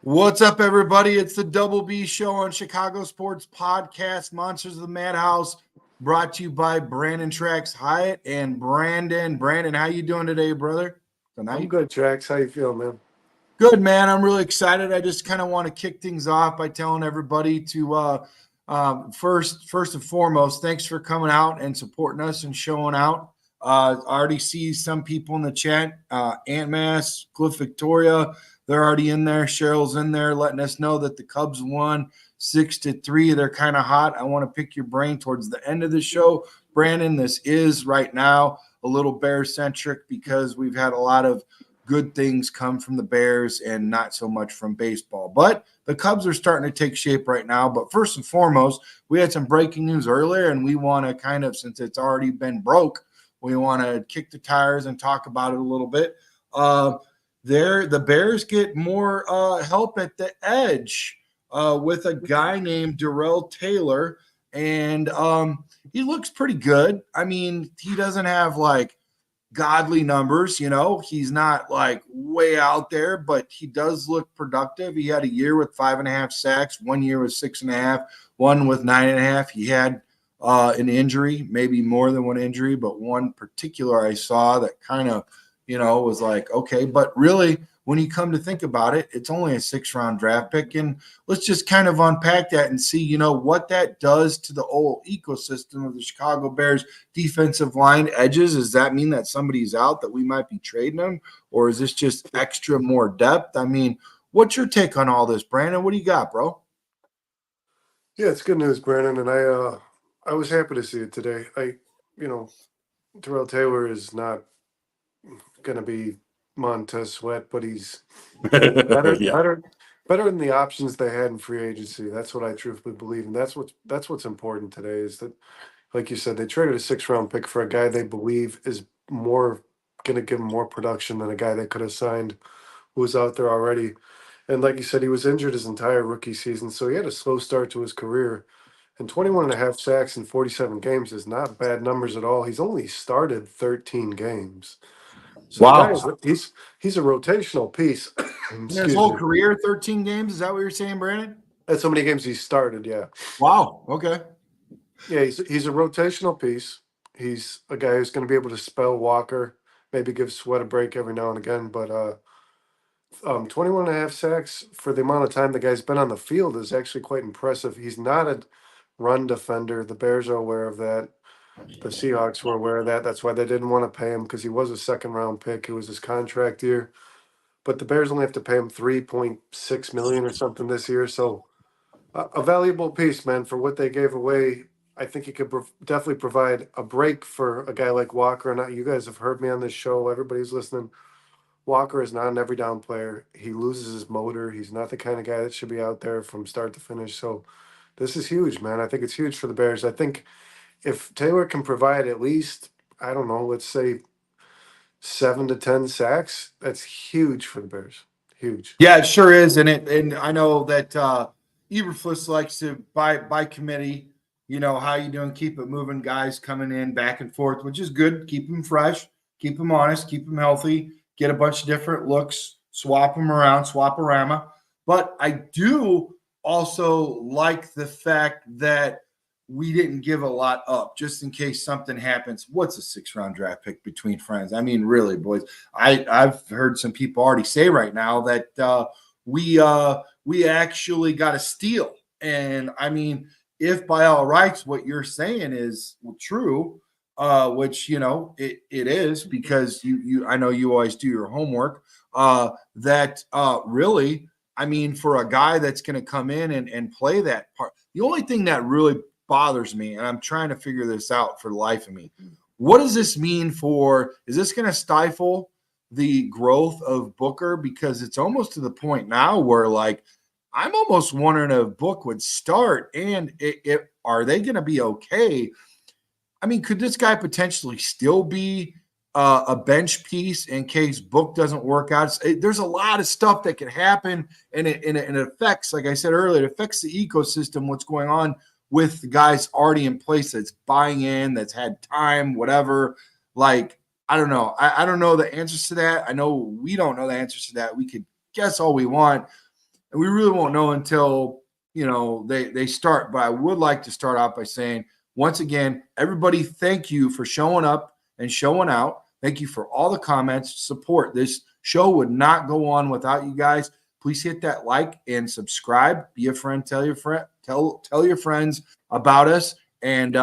What's up, everybody? It's the Double B Show on Chicago Sports Podcast, Monsters of the Madhouse, brought to you by Brandon Trax Hyatt and Brandon. Brandon, how you doing today, brother? I'm Tonight? good, Trax. How you feel, man? Good, man. I'm really excited. I just kind of want to kick things off by telling everybody to first and foremost, thanks for coming out and supporting us and showing out. I already see some people in the chat. Aunt Mass, Cliff Victoria, they're already in there. Cheryl's in there, letting us know that the Cubs won 6-3. They're kind of hot. I want to pick your brain towards the end of the show, Brandon. This is right now a little Bear centric because we've had a lot of good things come from the Bears and not so much from baseball. But the Cubs are starting to take shape right now. But first and foremost, we had some breaking news earlier, and we want to kind of, since it's already been broke, we want to kick the tires and talk about it a little bit. The Bears get more help at the edge with a guy named Darrell Taylor, and he looks pretty good. I mean, he doesn't have like godly numbers, he's not like way out there, but he does look productive. He had a year with 5.5 sacks, 1 year with 6.5, one with 9.5. He had an injury, maybe more than one injury, but one particular I saw that kind of was like, okay, but really when you come to think about it, it's only a 6th-round draft pick. And let's just kind of unpack that and see, what that does to the whole ecosystem of the Chicago Bears defensive line edges. Does that mean that somebody's out, that we might be trading them? Or is this just extra more depth? I mean, what's your take on all this, Brandon? What do you got, bro? Yeah, it's good news, Brandon, and I was happy to see it today. Darrell Taylor is not going to be Montez Sweat, but he's better, Yeah. better than the options they had in free agency. That's what I truthfully believe, and that's what's important today. Is that, like you said, they traded a 6th-round pick for a guy they believe is more going to give them more production than a guy they could have signed who was out there already. And like you said, he was injured his entire rookie season, so he had a slow start to his career. And 21 and a half sacks in 47 games is not bad numbers at all. He's only started 13 games. So the guy Wow. he's a rotational piece. In his Excuse whole me. career, 13 games. Is that what you're saying, Brandon? That's how many games he started, yeah. Wow. Okay. Yeah, he's a rotational piece. He's a guy who's going to be able to spell Walker, maybe give Sweat a break every now and again, but 21 and a half sacks for the amount of time the guy's been on the field is actually quite impressive. He's not a run defender. The Bears are aware of that. The Seahawks were aware of that. That's why they didn't want to pay him, because he was a 2nd-round pick. It was his contract year. But the Bears only have to pay him $3.6 million or something this year. So a valuable piece, man, for what they gave away. I think he could definitely provide a break for a guy like Walker. And you guys have heard me on this show. Everybody's listening. Walker is not an every down player. He loses his motor. He's not the kind of guy that should be out there from start to finish. So this is huge, man. I think it's huge for the Bears. I think if Taylor can provide at least, I don't know, let's say 7 to 10 sacks, that's huge for the Bears. Huge. Yeah, it sure is. And I know that Eberflus likes to by committee, how you doing, keep it moving, guys coming in back and forth, which is good. Keep them fresh, keep them honest, keep them healthy, get a bunch of different looks, swap them around, swap-a-rama. But I do also like the fact that we didn't give a lot up just in case something happens. What's a 6th-round draft pick between friends? I mean, really, boys. I've heard some people already say right now that we actually got a steal. And I mean, if by all rights what you're saying is true, which it is, because you I know you always do your homework. That really, I mean, for a guy that's going to come in and play that part, the only thing that really bothers me, and I'm trying to figure this out for the life of me. What does this mean is this going to stifle the growth of Booker? Because it's almost to the point now where, like, I'm almost wondering if Book would start, and are they going to be okay? I mean, could this guy potentially still be a bench piece in case Book doesn't work out? There's a lot of stuff that could happen, and it affects, like I said earlier, it affects the ecosystem, what's going on with the guys already in place that's buying in, that's had time, whatever. Like, I don't know. I don't know the answers to that. I know we don't know the answers to that. We could guess all we want. and we really won't know until they start. But I would like to start out by saying, once again, everybody, thank you for showing up and showing out. Thank you for all the comments, support. This show would not go on without you guys. Please hit that like and subscribe. Be a friend. Tell your your friends about us. And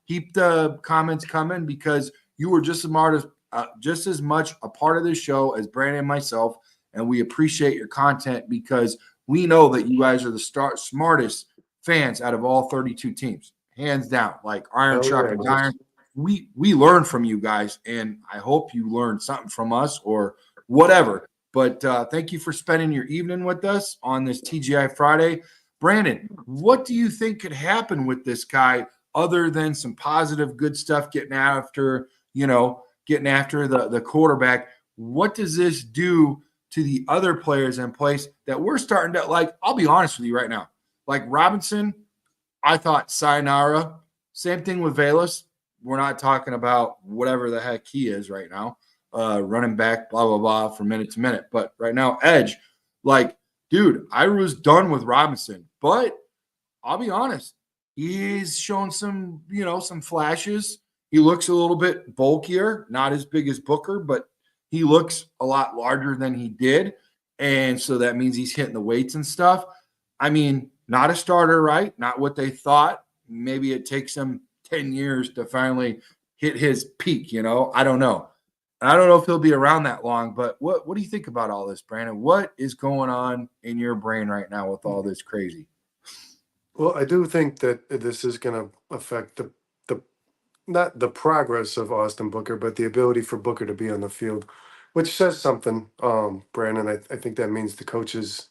keep the comments coming, because you were just as much a part of this show as Brandon and myself, and we appreciate your content because we know that you guys are the smartest fans out of all 32 teams, hands down. Like iron sharpens iron. We learn from you guys, and I hope you learned something from us or whatever. But thank you for spending your evening with us on this TGI Friday. Brandon, what do you think could happen with this guy other than some positive, good stuff getting after the quarterback? What does this do to the other players in place that we're starting to like? I'll be honest with you right now. Like Robinson, I thought sayonara. Same thing with Velus. We're not talking about whatever the heck he is right now, running back, blah, blah, blah, from minute to minute. But right now, edge, like, dude, I was done with Robinson. But I'll be honest, he's shown some flashes. He looks a little bit bulkier, not as big as Booker, but he looks a lot larger than he did. And so that means he's hitting the weights and stuff. I mean, not a starter, right? Not what they thought. Maybe it takes him 10 years to finally hit his peak, I don't know. I don't know if he'll be around that long, but what do you think about all this, Brandon? What is going on in your brain right now with all this crazy? Well, I do think that this is going to affect the not the progress of Austin Booker, but the ability for Booker to be on the field, which says something, Brandon. I think that means the coaches.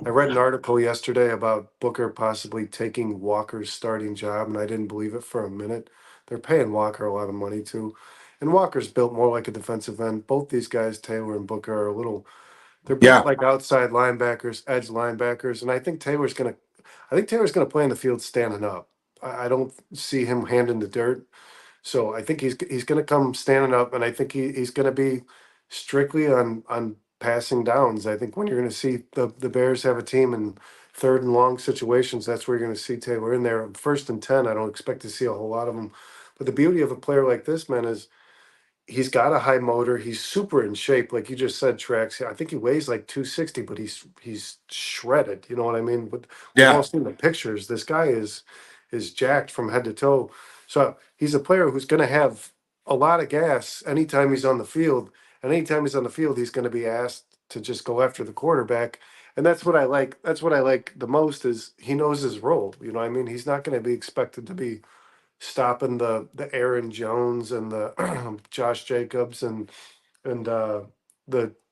I read an article yesterday about Booker possibly taking Walker's starting job, and I didn't believe it for a minute. They're paying Walker a lot of money too, and Walker's built more like a defensive end. Both these guys, Taylor and Booker, are a little. They're built like outside linebackers, edge linebackers, and I think Taylor's gonna play in the field standing up. I don't see him handing the dirt. So I think he's going to come standing up, and I think he's going to be strictly on passing downs. I think when you're going to see the Bears have a team in third and long situations, that's where you're going to see Taylor in there. First and 10, I don't expect to see a whole lot of them. But the beauty of a player like this, man, is he's got a high motor. He's super in shape, like you just said, Trax. I think he weighs like 260, but he's shredded. You know what I mean? But we've all seen the pictures. This guy is jacked from head to toe. So he's a player who's going to have a lot of gas anytime he's on the field. And anytime he's on the field, he's going to be asked to just go after the quarterback. And that's what I like. That's what I like the most is he knows his role. You know what I mean? He's not going to be expected to be stopping the Aaron Jones and the Josh Jacobs and the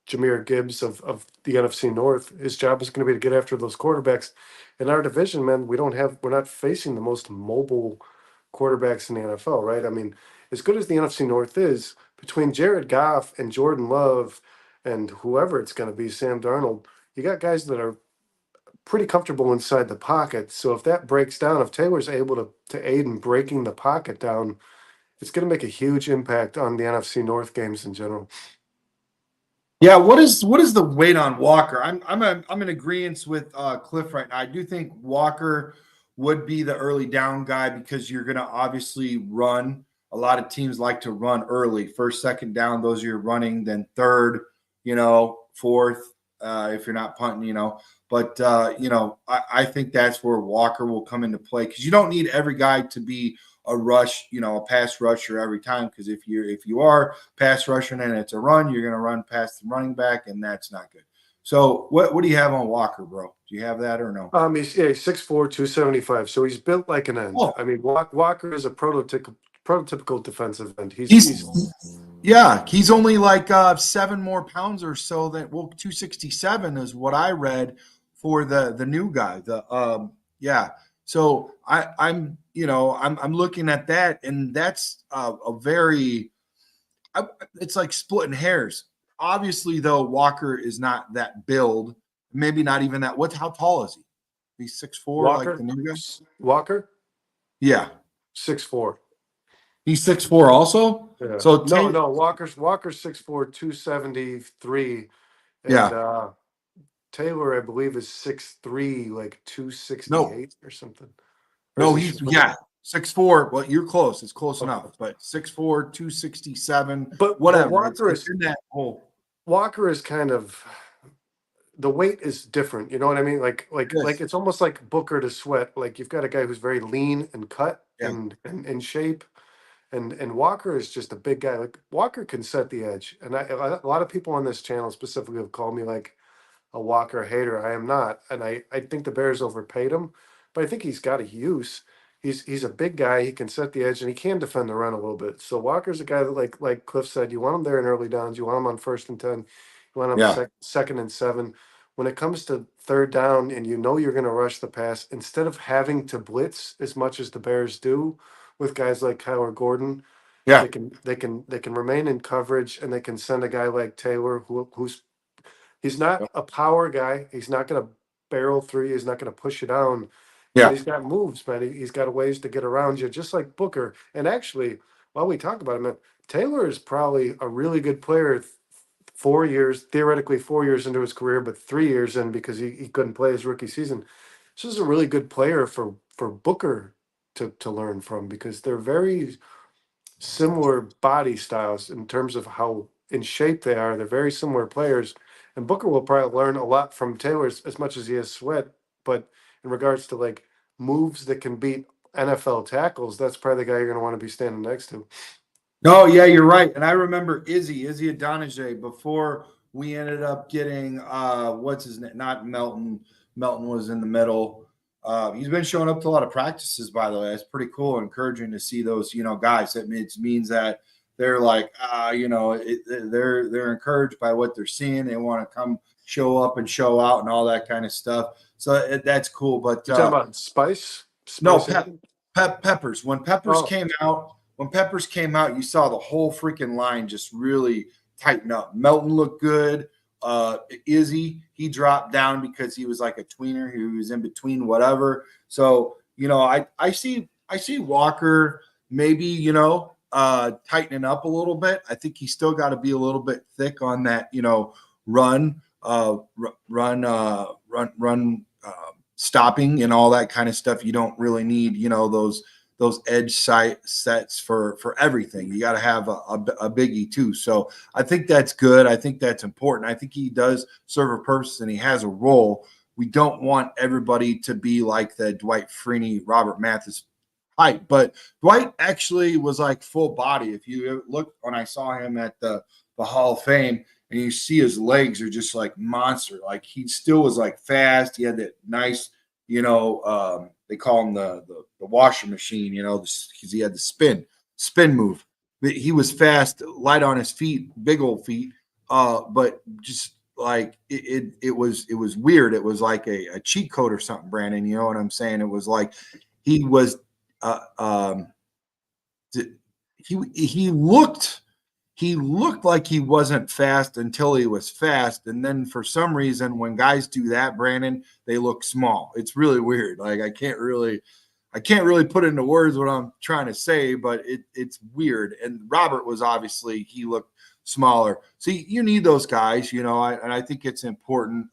Jahmyr Gibbs of the NFC North. His job is going to be to get after those quarterbacks. In our division, man, we're not facing the most mobile quarterbacks in the NFL, right? I mean, as good as the NFC North is, between Jared Goff and Jordan Love and whoever it's going to be, Sam Darnold, you got guys that are pretty comfortable inside the pocket. So if that breaks down, if Taylor's able to aid in breaking the pocket down, it's going to make a huge impact on the NFC North games in general. Yeah, what is the weight on Walker? I'm in agreement with Cliff right now. I do think Walker would be the early down guy because you're going to obviously run. A lot of teams like to run early, first, second down. Those are your running, then third, fourth, if you're not punting, But I think that's where Walker will come into play because you don't need every guy to be a pass rusher every time. Because if you are pass rushing and it's a run, you're going to run past the running back, and that's not good. So what do you have on Walker, bro? Do you have that or no? He's 6'4", 275. So he's built like an end. Oh. I mean, Walker is a prototypical defensive end. He's only like 7 more pounds or so than 267 is what I read for the new guy. So I'm looking at that, and that's it's like splitting hairs. Obviously, though, Walker is not that build, maybe not even that. How tall is he? He's 6'4", like the new guy. Walker? Yeah, 6'4". He's 6'4" also. Yeah. So no, Walker's 6'4", 273. And, Taylor, I believe, is 6'3", like No, 268 or something. Or is no, he he's shorter? yeah, 6'4". Well, you're close. It's close Okay. enough. But 6'4", 267, But whatever. It's in that whole. Walker is kind of, the weight is different. You know what I mean? Like Yes. it's almost like Booker to Sweat. Like you've got a guy who's very lean and cut Yeah. and in shape, and Walker is just a big guy. Like Walker can set the edge, and a lot of people on this channel specifically have called me like a Walker hater. I am not, and I think the Bears overpaid him, but I think he's got a use. He's a big guy. He can set the edge, and he can defend the run a little bit. So Walker's a guy that, like Cliff said, you want him there in early downs. You want him on 1st and 10. You want him Yeah. 2nd and 7. When it comes to 3rd down, and you know you're going to rush the pass, instead of having to blitz as much as the Bears do with guys like Kyler Gordon, Yeah. they can remain in coverage, and they can send a guy like Taylor who's he's not a power guy. He's not going to barrel through you. He's not going to push you down. But Yeah. he's got moves, man. He's got ways to get around you, just like Booker. And actually, while we talk about him, man, Taylor is probably a really good player. 4 years, theoretically 4 years into his career, but 3 years in because he couldn't play his rookie season. This is a really good player for Booker to learn from, because they're very similar body styles in terms of how in shape they are. They're very similar players, and Booker will probably learn a lot from Taylor as much as he has Sweat. But in regards to like moves that can beat NFL tackles, that's probably the guy you're going to want to be standing next to. No, yeah, you're right. And I remember Izzy Adonijay before we ended up getting what's his name? Not Melton. Melton was in the middle. He's been showing up to a lot of practices, by the way. It's pretty cool, encouraging to see those, guys. That means that they're like, they're encouraged by what they're seeing. They want to come show up and show out and all that kind of stuff. So that's cool. But You talking about Spice? no, Spice Aiken? Peppers. Oh, When Peppers came out, you saw the whole freaking line just really tighten up. Melton looked good. Izzy, he dropped down because he was like a tweener who was in between whatever. So, I see Walker maybe, tightening up a little bit. I think he's still got to be a little bit thick on that, run, run, stopping and all that kind of stuff. You don't really need, those edge site sets for everything. You got to have a biggie too. So I think that's good. I think that's important. I think he does serve a purpose and he has a role. We don't want everybody to be like the Dwight Freeney, Robert Mathis height, but Dwight actually was like full body. If you look when I saw him at the Hall of Fame, and you see his legs are just like monster. Like he still was like fast. He had that nice, they call him the washer machine, because he had the spin move. But he was fast, light on his feet, big old feet. But just like it was weird. It was like a cheat code or something, Brandon. You know what I'm saying? It was like he was uh, um, he looked like he wasn't fast until he was fast. And then for some reason, when guys do that, Brandon, they look small. It's really weird. Like I can't really put into words what I'm trying to say, but it's weird. And Robert was obviously, he looked smaller. So you need those guys, and I think it's important.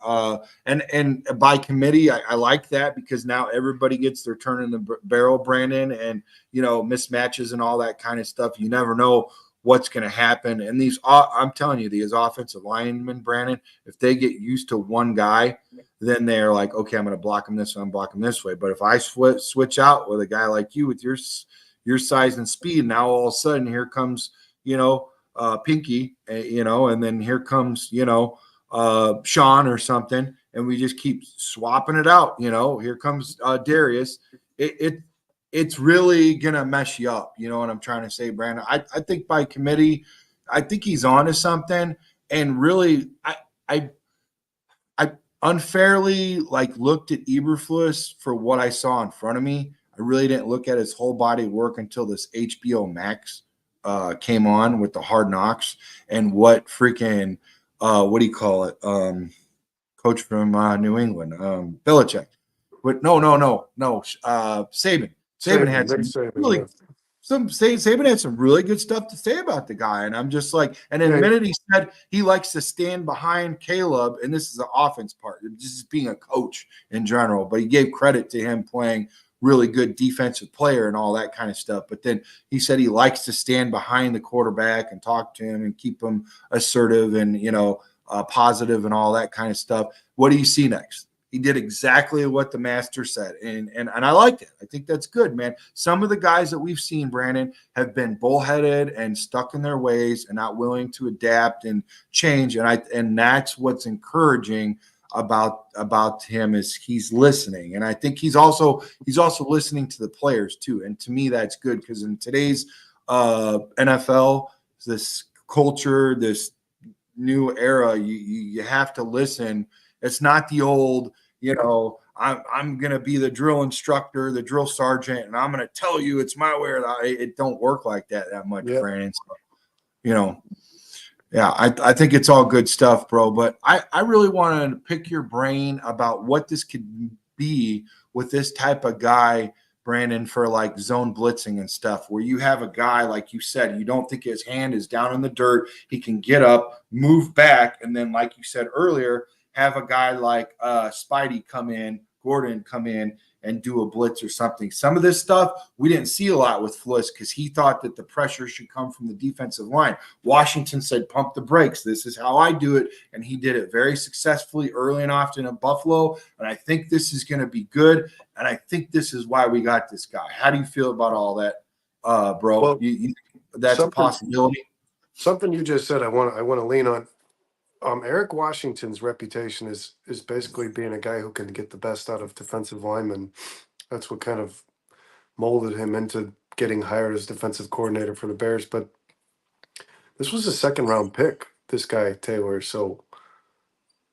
And by committee, I like that, because now everybody gets their turn in the barrel, Brandon, and mismatches and all that kind of stuff. You never know what's going to happen. And I'm telling you, these offensive linemen, Brandon, if they get used to one guy, then they're like, okay, I'm going to block him this way, I'm blocking him this way. But if I switch out with a guy like you with your size and speed, now all of a sudden here comes, Pinky, and then here comes, Sean or something, and we just keep swapping it out. Here comes Darius. It's really gonna mess you up. You know what I'm trying to say, Brandon? I think by committee, I think he's onto something. And really, I unfairly looked at Eberflus for what I saw in front of me. I really didn't look at his whole body work until this HBO Max came on with the Hard Knocks, and what freaking what do you call it? Coach from New England, Belichick. But no. Saban. Saban Saban, had Nick some Saban, really yeah. Saban had some really good stuff to say about the guy, and I'm just like, and in a minute he said he likes to stand behind Caleb, and this is the offense part, just being a coach in general. But he gave credit to him playing really good defensive player and all that kind of stuff. But then he said he likes to stand behind the quarterback and talk to him and keep him assertive and positive and all that kind of stuff. What do you see next? He did exactly what the master said, and I liked it. I think that's good, man. Some of the guys that we've seen, Brandon, have been bullheaded and stuck in their ways and not willing to adapt and change. And that's what's encouraging about him is he's listening, and I think he's also listening to the players too. And to me, that's good because in today's NFL, this culture, this new era, you have to listen. It's not the old, I'm going to be the drill instructor, the drill sergeant, and I'm going to tell you it's my way or it don't work like that much, yep. Brandon. So, yeah, I think it's all good stuff, bro. But I really wanted to pick your brain about what this could be with this type of guy, Brandon, for like zone blitzing and stuff, where you have a guy, like you said, you don't think his hand is down in the dirt. He can get up, move back, and then, like you said earlier, have a guy like Gordon come in and do a blitz or something. Some of this stuff we didn't see a lot with Fliss because he thought that the pressure should come from the defensive line. Washington said, pump the brakes. This is how I do it. And he did it very successfully early and often in Buffalo. And I think this is going to be good. And I think this is why we got this guy. How do you feel about all that, bro? Well, that's a possibility. Something you just said I want to lean on. Eric Washington's reputation is basically being a guy who can get the best out of defensive linemen. That's what kind of molded him into getting hired as defensive coordinator for the Bears. But this was a second-round pick, this guy, Taylor. So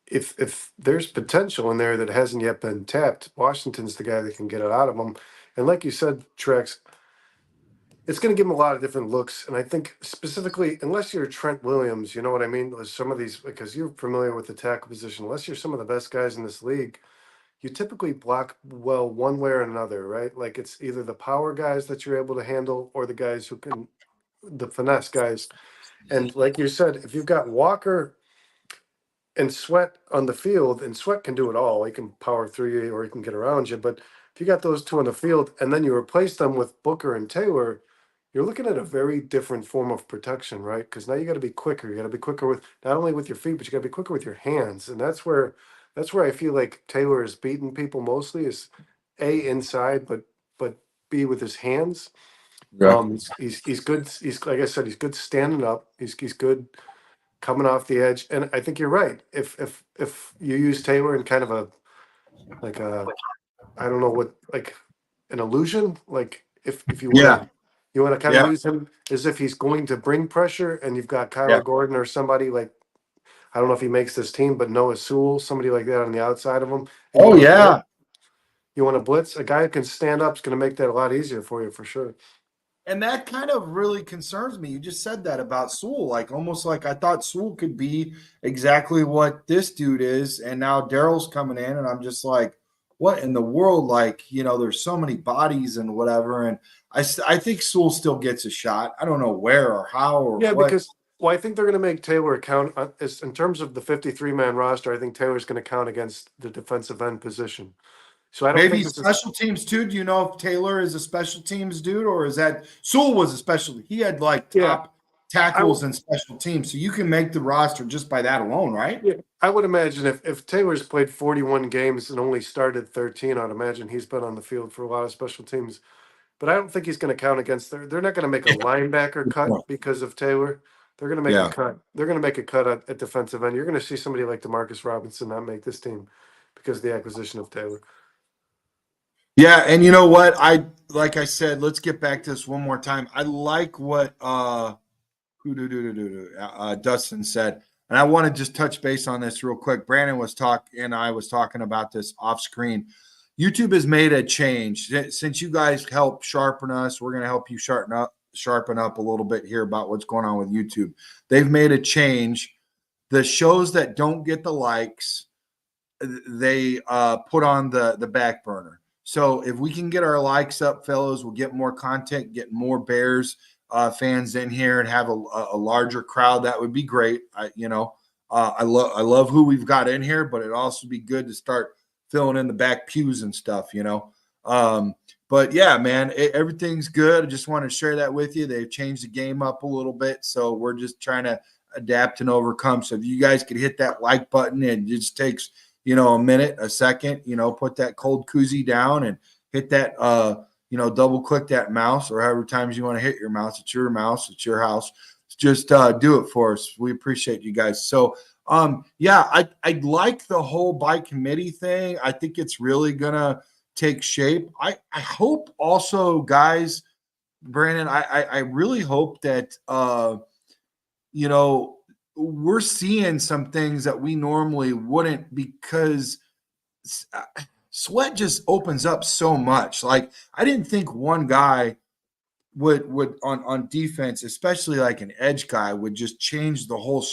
if there's potential in there that hasn't yet been tapped, Washington's the guy that can get it out of him. And like you said, Trex, it's going to give him a lot of different looks. And I think specifically, unless you're Trent Williams, you know what I mean? Some of these, because you're familiar with the tackle position, unless you're some of the best guys in this league, you typically block well one way or another, right? Like it's either the power guys that you're able to handle or the guys who can, the finesse guys. And like you said, if you've got Walker and Sweat on the field, and Sweat can do it all, he can power through you or he can get around you. But if you got those two on the field and then you replace them with Booker and Taylor, you're looking at a very different form of protection, right? Because now you got to be quicker. You got to be quicker with not only with your feet, but you got to be quicker with your hands. And that's where I feel like Taylor is beating people mostly is A, inside, but B, with his hands. Yeah. He's good. He's, like I said, he's good standing up. He's good coming off the edge. And I think you're right. If you use Taylor in kind of a I don't know what, like an illusion, like if you want to. You want to kind of use him as if he's going to bring pressure, and you've got Kyler Gordon or somebody like, I don't know if he makes this team, but Noah Sewell, somebody like that on the outside of him. Oh, yeah. You want to blitz? A guy who can stand up is going to make that a lot easier for you, for sure. And that kind of really concerns me. You just said that about Sewell, like almost like I thought Sewell could be exactly what this dude is. And now Darrell's coming in, and I'm just like, what in the world? Like, there's so many bodies and whatever. And I think Sewell still gets a shot. I don't know where or how or what. Because I think they're going to make Taylor count in terms of the 53-man roster. I think Taylor's going to count against the defensive end position. So I don't think special teams too. Do you know if Taylor is a special teams dude, or is that Sewell was a special? He had like top tackles and special teams, so you can make the roster just by that alone, right? Yeah, I would imagine if Taylor's played 41 games and only started 13, I'd imagine he's been on the field for a lot of special teams. But I don't think he's going to count against they're not going to make a linebacker cut because of Taylor. They're going to make a cut. They're going to make a cut at defensive end. You're going to see somebody like DeMarcus Robinson not make this team because of the acquisition of Taylor. Yeah, and you know what? Like I said, let's get back to this one more time. I like what Dustin said, and I want to just touch base on this real quick. Brandon was and I was talking about this off screen. YouTube has made a change since you guys helped sharpen us. We're going to help you sharpen up a little bit here about what's going on with YouTube. They've made a change. The shows that don't get the likes, they put on the back burner. So if we can get our likes up, fellows, we'll get more content, get more Bears fans in here, and have a larger crowd. That would be great. I love who we've got in here, but it'd also be good to start filling in the back pews and stuff. But yeah, man, everything's good. I just want to share that with you. They've changed the game up a little bit, so we're just trying to adapt and overcome. So if you guys could hit that like button, and it just takes a minute, a second, put that cold koozie down and hit that double click that mouse, or however times you want to hit your mouse. It's your mouse, it's your house. Just do it for us. We appreciate you guys. So yeah, I like the whole by committee thing. I think it's really gonna take shape. I hope also, guys, Brandon, I really hope that we're seeing some things that we normally wouldn't, because Sweat just opens up so much. Like, I didn't think one guy would on defense, especially like an edge guy, would just change the whole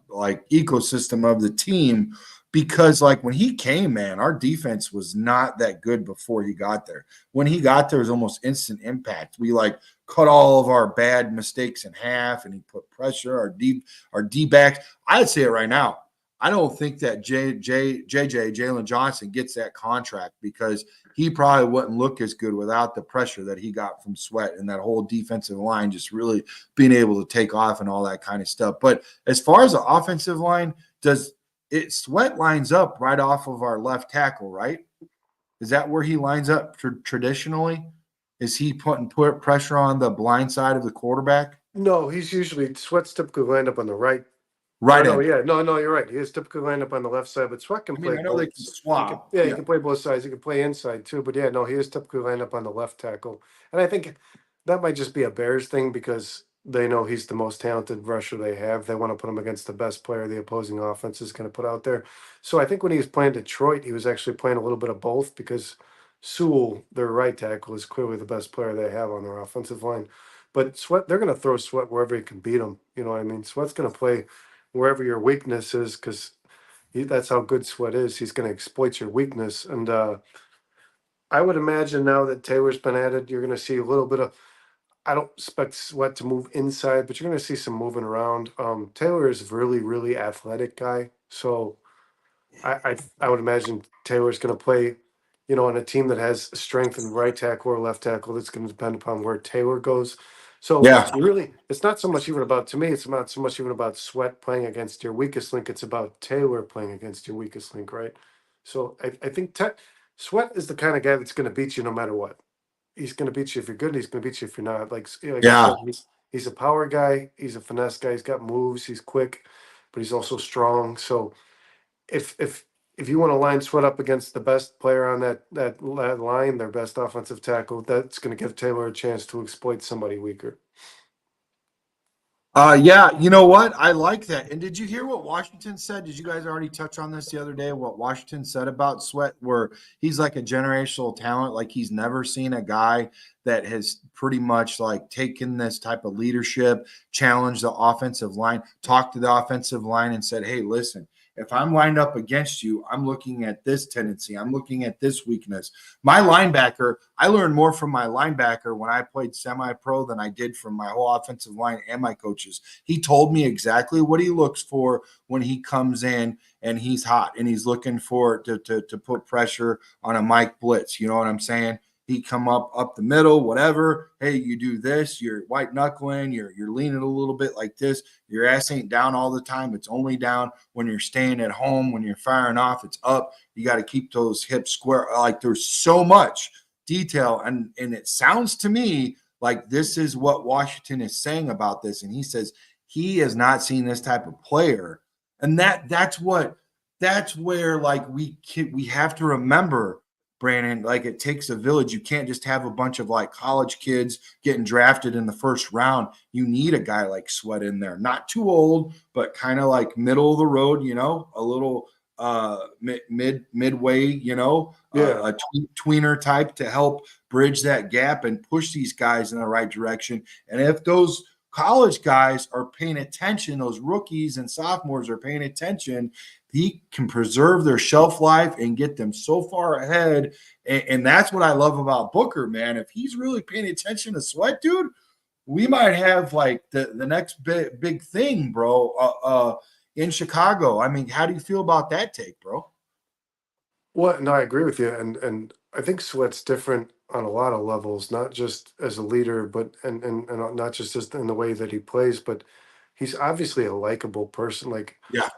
like ecosystem of the team. Because like when he came, man, our defense was not that good before he got there. When he got there, it was almost instant impact. We like cut all of our bad mistakes in half, and he put pressure. Our D backs. I'd say it right now. I don't think that Jalen Johnson gets that contract, because he probably wouldn't look as good without the pressure that he got from Sweat, and that whole defensive line just really being able to take off and all that kind of stuff. But as far as the offensive line, Sweat lines up right off of our left tackle, right? Is that where he lines up traditionally? Is he put pressure on the blind side of the quarterback? No, he's usually Sweat's typically lined up on the right. Right. No, yeah, no, you're right. He is typically lined up on the left side, but Sweat can play I know both. they can swap. He can play both sides. He can play inside too. But yeah, no, he is typically lined up on the left tackle. And I think that might just be a Bears thing, because they know he's the most talented rusher they have. They want to put him against the best player the opposing offense is going to put out there. So I think when he was playing Detroit, he was actually playing a little bit of both, because Sewell, their right tackle, is clearly the best player they have on their offensive line. But Sweat, they're going to throw Sweat wherever he can beat him. You know what I mean? Sweat's going to play wherever your weakness is, because that's how good Sweat is. He's going to exploit your weakness. And I would imagine now that Taylor's been added, you're going to see a little bit of. I don't expect Sweat to move inside, but you're going to see some moving around. Taylor is a really, really athletic guy, so I would imagine Taylor's going to play, on a team that has strength in right tackle or left tackle. That's going to depend upon where Taylor goes. So Yeah. really, it's not so much even about, to me, it's not so much even about Sweat playing against your weakest link. It's about Taylor playing against your weakest link, right? So I think Sweat is the kind of guy that's going to beat you no matter what. He's going to beat you if you're good. He's going to beat you if you're not. Like I Yeah. said, he's a power guy. He's a finesse guy. He's got moves. He's quick, but he's also strong. So if you want to line Sweat up against the best player on that line, their best offensive tackle, that's going to give Taylor a chance to exploit somebody weaker. Yeah, you know what? I like that. And did you hear what Washington said? Did you guys already touch on this the other day? What Washington said about Sweat, where he's like a generational talent, like he's never seen a guy that has pretty much like taken this type of leadership, challenged the offensive line, talked to the offensive line and said, hey, listen, if I'm lined up against you, I'm looking at this tendency. I'm looking at this weakness. My linebacker, I learned more from my linebacker when I played semi-pro than I did from my whole offensive line and my coaches. He told me exactly what he looks for when he comes in and he's hot and he's looking for to put pressure on a Mike Blitz. You know what I'm saying? He come up the middle, whatever. Hey, you do this. You're white knuckling. You're leaning a little bit like this. Your ass ain't down all the time. It's only down when you're staying at home. When you're firing off, it's up. You got to keep those hips square. Like there's so much detail, and it sounds to me like this is what Washington is saying about this. And he says he has not seen this type of player, and that's where like we have to remember, Brandon, like it takes a village. You can't just have a bunch of like college kids getting drafted in the first round. You need a guy like Sweat in there, not too old, but kind of like middle of the road, a little midway, a tweener type to help bridge that gap and push these guys in the right direction. And if those college guys are paying attention. Those rookies and sophomores are paying attention. He can preserve their shelf life and get them so far ahead. And that's what I love about Booker, man. If he's really paying attention to Sweat, dude, we might have like the next big thing, bro, in Chicago. I mean, how do you feel about that take, bro? Well, no, I agree with you, and I think Sweat's different on a lot of levels, not just as a leader, but and not just in the way that he plays, but he's obviously a likable person. Like, Yeah.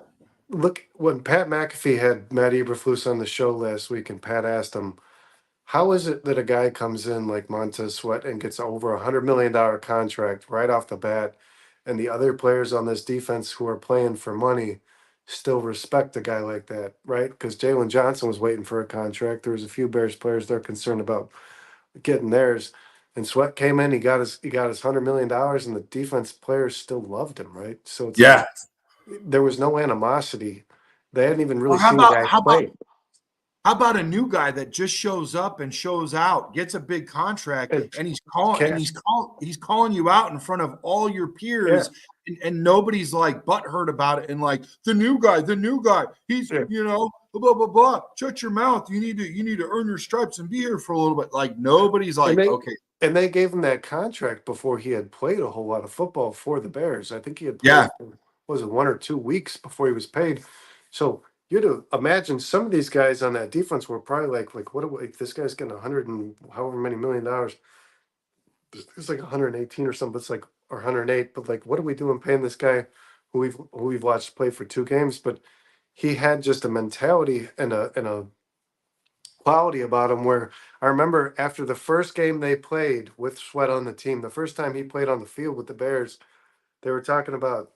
look, when Pat McAfee had Matt Eberflus on the show last week, and Pat asked him, "How is it that a guy comes in like Montez Sweat and gets over $100 million contract right off the bat, and the other players on this defense who are playing for money still respect a guy like that, right?" Because Jalen Johnson was waiting for a contract. There was a few Bears players they're concerned about getting theirs, and Sweat came in. He got his $100 million, and the defense players still loved him, right? So it's like Yeah. there was no animosity. They hadn't even Or really how seen the about guy how about play. how about a new guy that just shows up and shows out, gets a big contract, And and Cash, he's calling you out in front of all your yeah, peers, and nobody's like butthurt about it, and like the new guy, he's yeah. blah blah blah. Shut your mouth. You need to earn your stripes and be here for a little bit. Like nobody's And like, they okay, and they gave him that contract before he had played a whole lot of football for the Bears. I think he had yeah, played for, what was it, 1 or 2 weeks before he was paid. So you had to imagine some of these guys on that defense were probably like what do we, this guy's getting 100 and however many $1 million. It's like 118 or something. It's like or 108. But like, what are we doing paying this guy who we've watched play for 2 games? But he had just a mentality and a quality about him where I remember after the first game they played with Sweat on the team, the first time he played on the field with the Bears, they were talking about,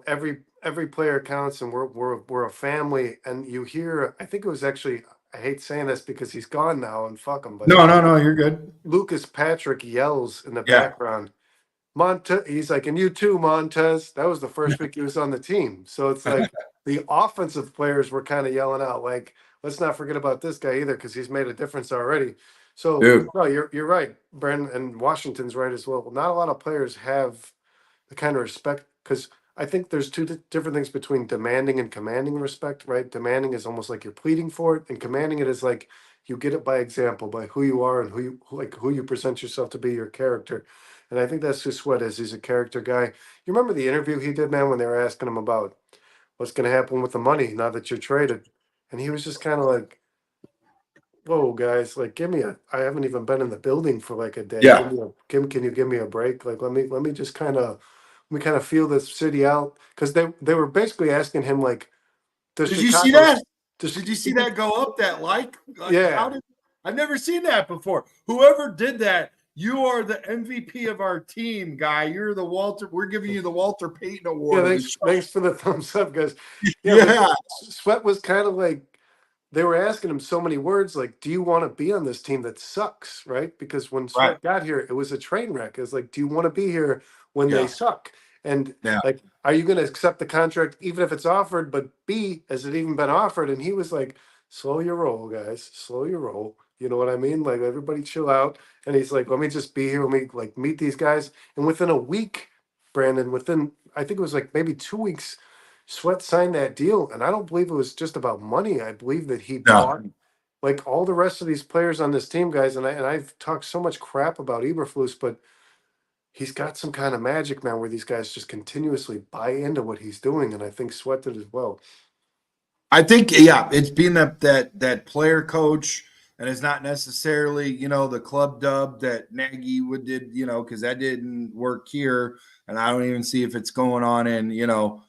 every player counts and we're a family. And you hear, I think it was actually, I hate saying this because he's gone now and fuck him, but no, you're good. Lucas Patrick yells in the Yeah, background, Montez, he's like, and you too, Montez. That was the first week he was on the team. So it's like the offensive players were kind of yelling out, like, let's not forget about this guy either, because he's made a difference already. So dude. no, you're right, Bren, and Washington's right as well. Not a lot of players have the kind of respect because I think there's two different things between demanding and commanding respect, right? Demanding is almost like you're pleading for it, and commanding it is like you get it by example, by who you are and who you present yourself to be, your character. And I think that's who Sweat is. He's a character guy. You remember the interview he did, man, when they were asking him about what's going to happen with the money now that you're traded, and he was just kind of like, "Whoa, guys! Like, give me a. I haven't even been in the building for like a day. Give Yeah. me a. Can you give me a break? Like, let me just kind of feel this city out because they were basically asking him like, does Did you see Chicago's that? does Did you see that go up that like how yeah did I've never seen that before. Whoever did that, you are the MVP of our team, guy. You're the Walter. We're giving you the Walter Payton yeah Award of the thanks for the thumbs up, guys. Yeah, but Yeah, Sweat was kind of like they were asking him so many words like, do you want to be on this team that sucks, right? Because when right. Sweat got here, it was a train wreck. It was like, do you want to be here when they Yeah, suck? And yeah. like, are you going to accept the contract even if it's offered? But B, has it even been offered? And he was like, slow your roll, guys, slow your roll. You know what I mean? Like everybody chill out. And he's like, let me just be here. Let me like meet these guys. And within a week, Brandon, within I think it was like maybe 2 weeks, Sweat signed that deal, and I don't believe it was just about money. I believe that he No. bought like all the rest of these players on this team, guys. And I've talked so much crap about Eberflus, but he's got some kind of magic, man, where these guys just continuously buy into what he's doing, and I think Sweat did as well. I think yeah, it's being that player coach, and it's not necessarily the club dub that Nagy would did because that didn't work here, and I don't even see if it's going on in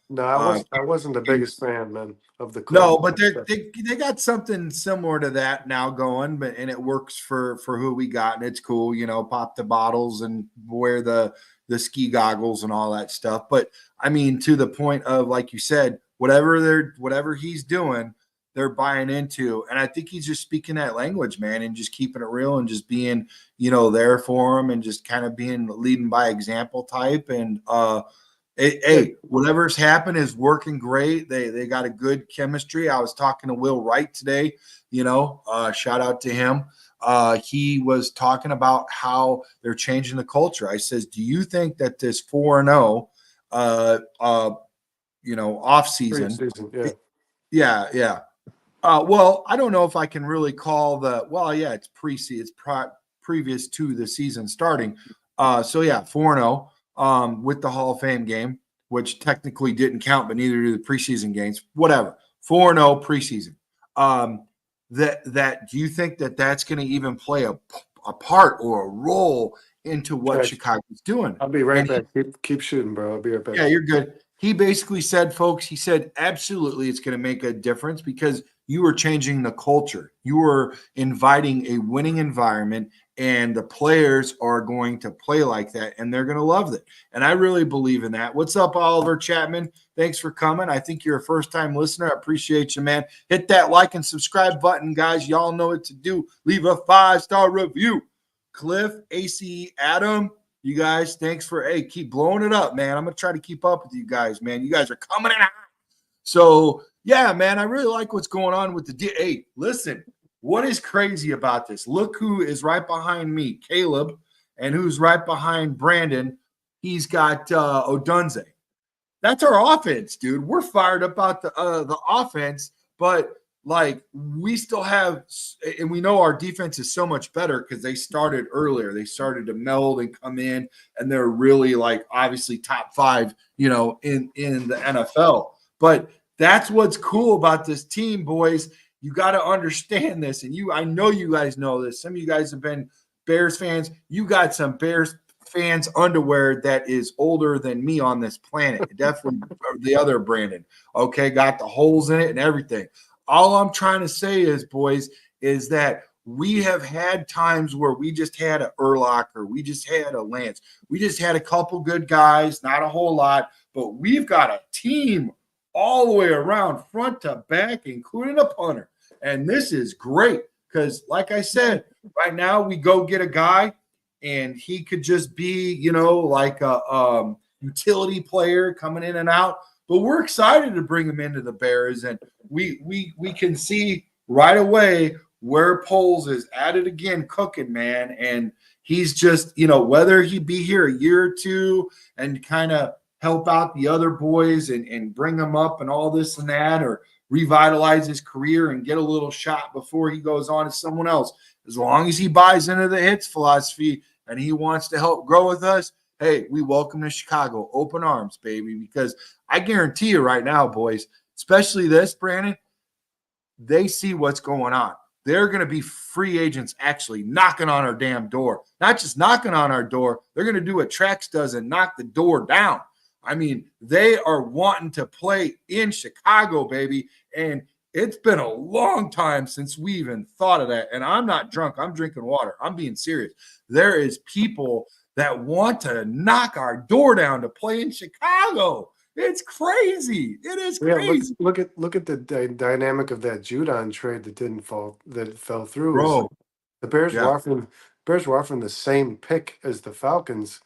No, uh, I wasn't the biggest fan, man, of the club. no, but they got something similar to that now going, but and it works for who we got, and it's cool. Pop the bottles and wear the ski goggles and all that stuff. But I mean, to the point of like you said, whatever he's doing, they're buying into, and I think he's just speaking that language, man, and just keeping it real and just being there for him and just kind of being leading by example type and Hey, whatever's happened is working great. They got a good chemistry. I was talking to Will Wright today. Shout out to him. He was talking about how they're changing the culture. I says, do you think that this 4-0, off season? Preseason, yeah. Yeah. Well, I don't know if I can really call it's preseason. It's previous to the season starting. 4-0 with the Hall of Fame game, which technically didn't count, but neither do the preseason games. Whatever. 4-0 preseason. Do you think that that's going to even play a part or a role into what Guys, Chicago's doing? I'll be right back. Keep shooting, bro. I'll be right back. Yeah, you're good. He basically said, folks, he said, absolutely, it's going to make a difference because you were changing the culture. You were inviting a winning environment, and the players are going to play like that, and they're going to love it. And I really believe in that. What's up, Oliver Chapman? Thanks for coming. I think you're a first-time listener. I appreciate you, man. Hit that like and subscribe button, guys. Y'all know what to do. Leave a 5-star review. Cliff, ACE, Adam, you guys, thanks for keep blowing it up, man. I'm gonna try to keep up with you guys, man. You guys are coming in hot. So yeah, man, I really like what's going on with the Hey, listen, what is crazy about this? Look who is right behind me, Caleb, and who's right behind Brandon. He's got Odunze. That's our offense, dude. We're fired up about the offense, but like we still have, and we know our defense is so much better because they started earlier. They started to meld and come in, and they're really like obviously top 5, in the NFL. But that's what's cool about this team, boys. You got to understand this, and I know you guys know this. Some of you guys have been Bears fans. You got some Bears fans underwear that is older than me on this planet. Definitely the other Brandon. Okay, got the holes in it and everything. All I'm trying to say is, boys, is that we have had times where we just had a Urlacher, we just had a Lance, we just had a couple good guys, not a whole lot, but we've got a team all the way around, front to back, including a punter. And this is great because, like I said, right now we go get a guy and he could just be, like a utility player coming in and out. But we're excited to bring him into the Bears, and we can see right away where Poles is at it again, cooking, man. And he's just, whether he be here a year or two and kind of help out the other boys and bring them up and all this and that, or revitalize his career and get a little shot before he goes on to someone else. As long as he buys into the hits philosophy and he wants to help grow with us, hey, we welcome to Chicago. Open arms, baby, because I guarantee you right now, boys, especially this, Brandon, they see what's going on. They're going to be free agents actually knocking on our damn door. Not just knocking on our door. They're going to do what Trax does and knock the door down. I mean, they are wanting to play in Chicago, baby. And it's been a long time since we even thought of that. And I'm not drunk. I'm drinking water. I'm being serious. There is people that want to knock our door down to play in Chicago. It's crazy. It is crazy. Yeah, look at the dynamic of that Judon trade that fell through. Bro, The Bears were offering the same pick as the Falcons,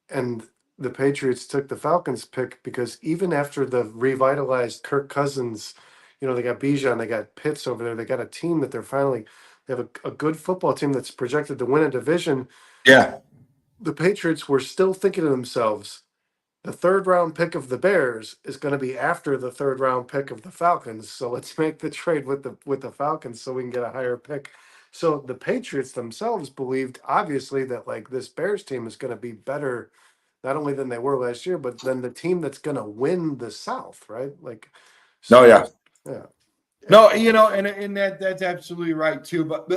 and the Patriots took the Falcons pick because even after the revitalized Kirk Cousins, they got Bijan, they got Pitts over there, they got a team that they have a good football team that's projected to win a division. Yeah. The Patriots were still thinking to themselves, the 3rd round pick of the Bears is going to be after the 3rd round pick of the Falcons. So let's make the trade with the Falcons so we can get a higher pick. So the Patriots themselves believed, obviously, that like this Bears team is going to be better, not only than they were last year, but than the team that's going to win the South, right? Like, so, yeah. No, and that's absolutely right too. But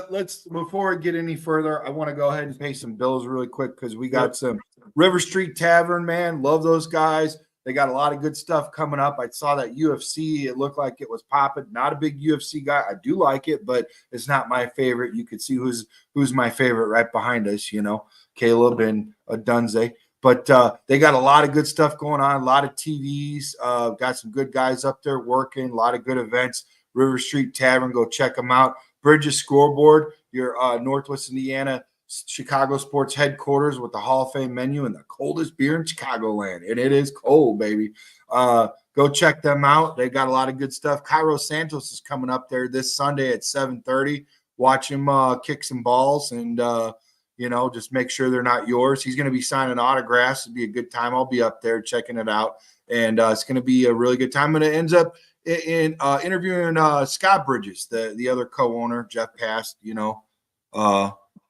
before we get any further, I want to go ahead and pay some bills really quick because we got some River Street Tavern, man. Love those guys. They got a lot of good stuff coming up. I saw that UFC. It looked like it was popping. Not a big UFC guy. I do like it, but it's not my favorite. You could see who's my favorite right behind us, Caleb and Dunze. But they got a lot of good stuff going on, a lot of TVs, got some good guys up there working, a lot of good events. River Street Tavern, go check them out. Bridges Scoreboard, your Northwest Indiana Chicago sports headquarters with the Hall of Fame menu and the coldest beer in Chicagoland. And it is cold, baby. Go check them out. They got a lot of good stuff. Cairo Santos is coming up there this Sunday at 7:30. Watch him kick some balls and, just make sure they're not yours. He's going to be signing autographs. It'll be a good time. I'll be up there checking it out. And it's going to be a really good time. And it ends up in interviewing Scott Bridges, the other co-owner. Jeff passed,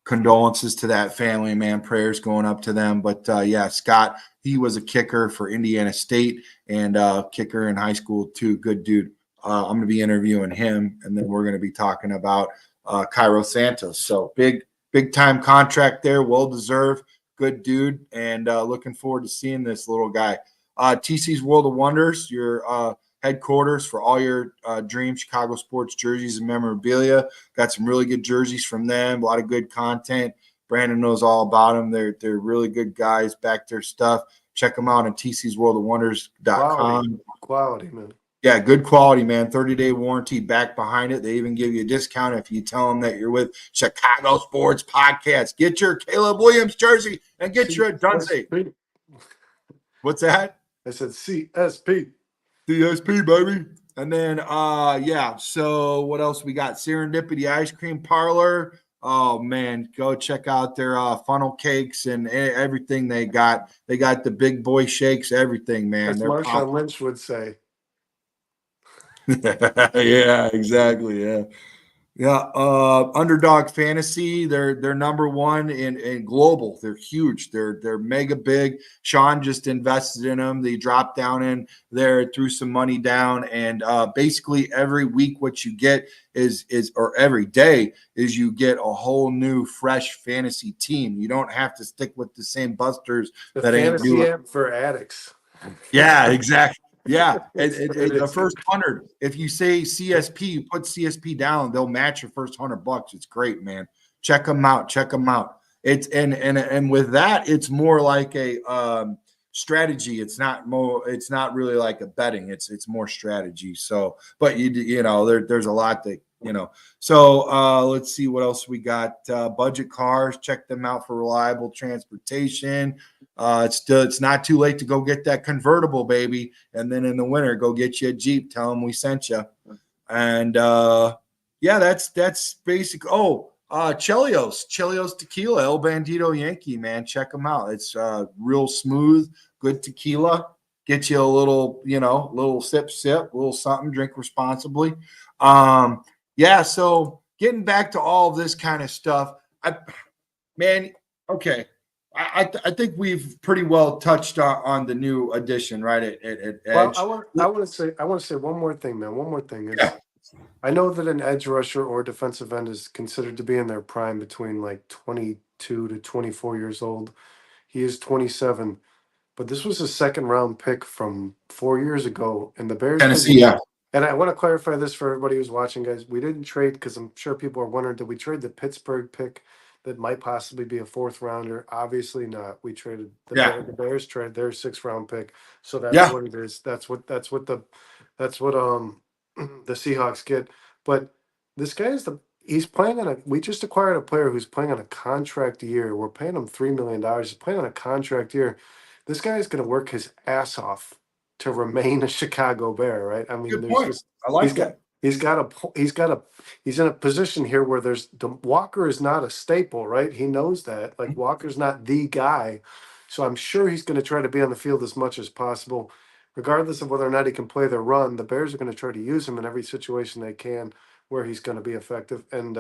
condolences to that family, man. Prayers going up to them. But Scott, he was a kicker for Indiana State and kicker in high school too. Good dude. I'm going to be interviewing him, and then we're going to be talking about Cairo Santos. So big time contract there, well deserved. Good dude, and looking forward to seeing this little guy. TC's World of Wonders, your headquarters for all your dream Chicago sports jerseys and memorabilia. Got some really good jerseys from them, a lot of good content. Brandon knows all about them. They're really good guys, back their stuff. Check them out on tcsworldofwonders.com. Quality, man. Yeah, good quality, man. 30-day warranty back behind it. They even give you a discount if you tell them that you're with Chicago Sports Podcast. Get your Caleb Williams jersey and get your Dunsey. What's that? I said CSP. CSP, baby. And then, so what else we got? Serendipity Ice Cream Parlor. Oh, man, go check out their funnel cakes and everything they got. They got the big boy shakes, everything, man. As Marshawn Lynch would say. Yeah, exactly. Yeah. Underdog Fantasy, they're number one in global. They're huge. They're mega big. Sean just invested in them. They dropped down in there, threw some money down, and basically every week what you get is or every day is you get a whole new fresh fantasy team. You don't have to stick with the same busters that ain't doing app for addicts. Yeah, exactly. Yeah, the first 100. If you say CSP, you put CSP down, they'll match your first $100. It's great, man. Check them out. It's and with that, it's more like a strategy. It's not really like a betting. It's more strategy. So, but there's a lot that. So let's see what else we got. Budget cars, check them out for reliable transportation. It's not too late to go get that convertible, baby. And then in the winter, go get you a Jeep. Tell them we sent you. And that's basic. Chelios Tequila, El Bandito Yankee, man. Check them out. It's real smooth, good tequila. Get you a little, little sip, little something, drink responsibly. So getting back to all of this kind of stuff, I think we've pretty well touched on the new addition, right? At Edge. Well, I want to say one more thing, man. One more thing is, I know that an edge rusher or defensive end is considered to be in their prime between like 22 to 24 years old. He is 27, but this was a second round pick from 4 years ago, and the Bears. Tennessee, yeah. And I want to clarify this for everybody who's watching, guys. We didn't trade because I'm sure people are wondering, did we trade the Pittsburgh pick that might possibly be a fourth rounder? Obviously not. We traded the Bears traded their 6th round pick. So that's what it is. That's what the Seahawks get. But this guy he's playing on we just acquired a player who's playing on a contract year. We're paying him $3 million. He's playing on a contract year. This guy is going to work his ass off to remain a Chicago Bear, right? I mean, good point. I like that. He's in a position here where Walker is not a staple, right? He knows that. Like Walker's not the guy. So I'm sure he's going to try to be on the field as much as possible. Regardless of whether or not he can play their run, the Bears are going to try to use him in every situation they can where he's going to be effective. And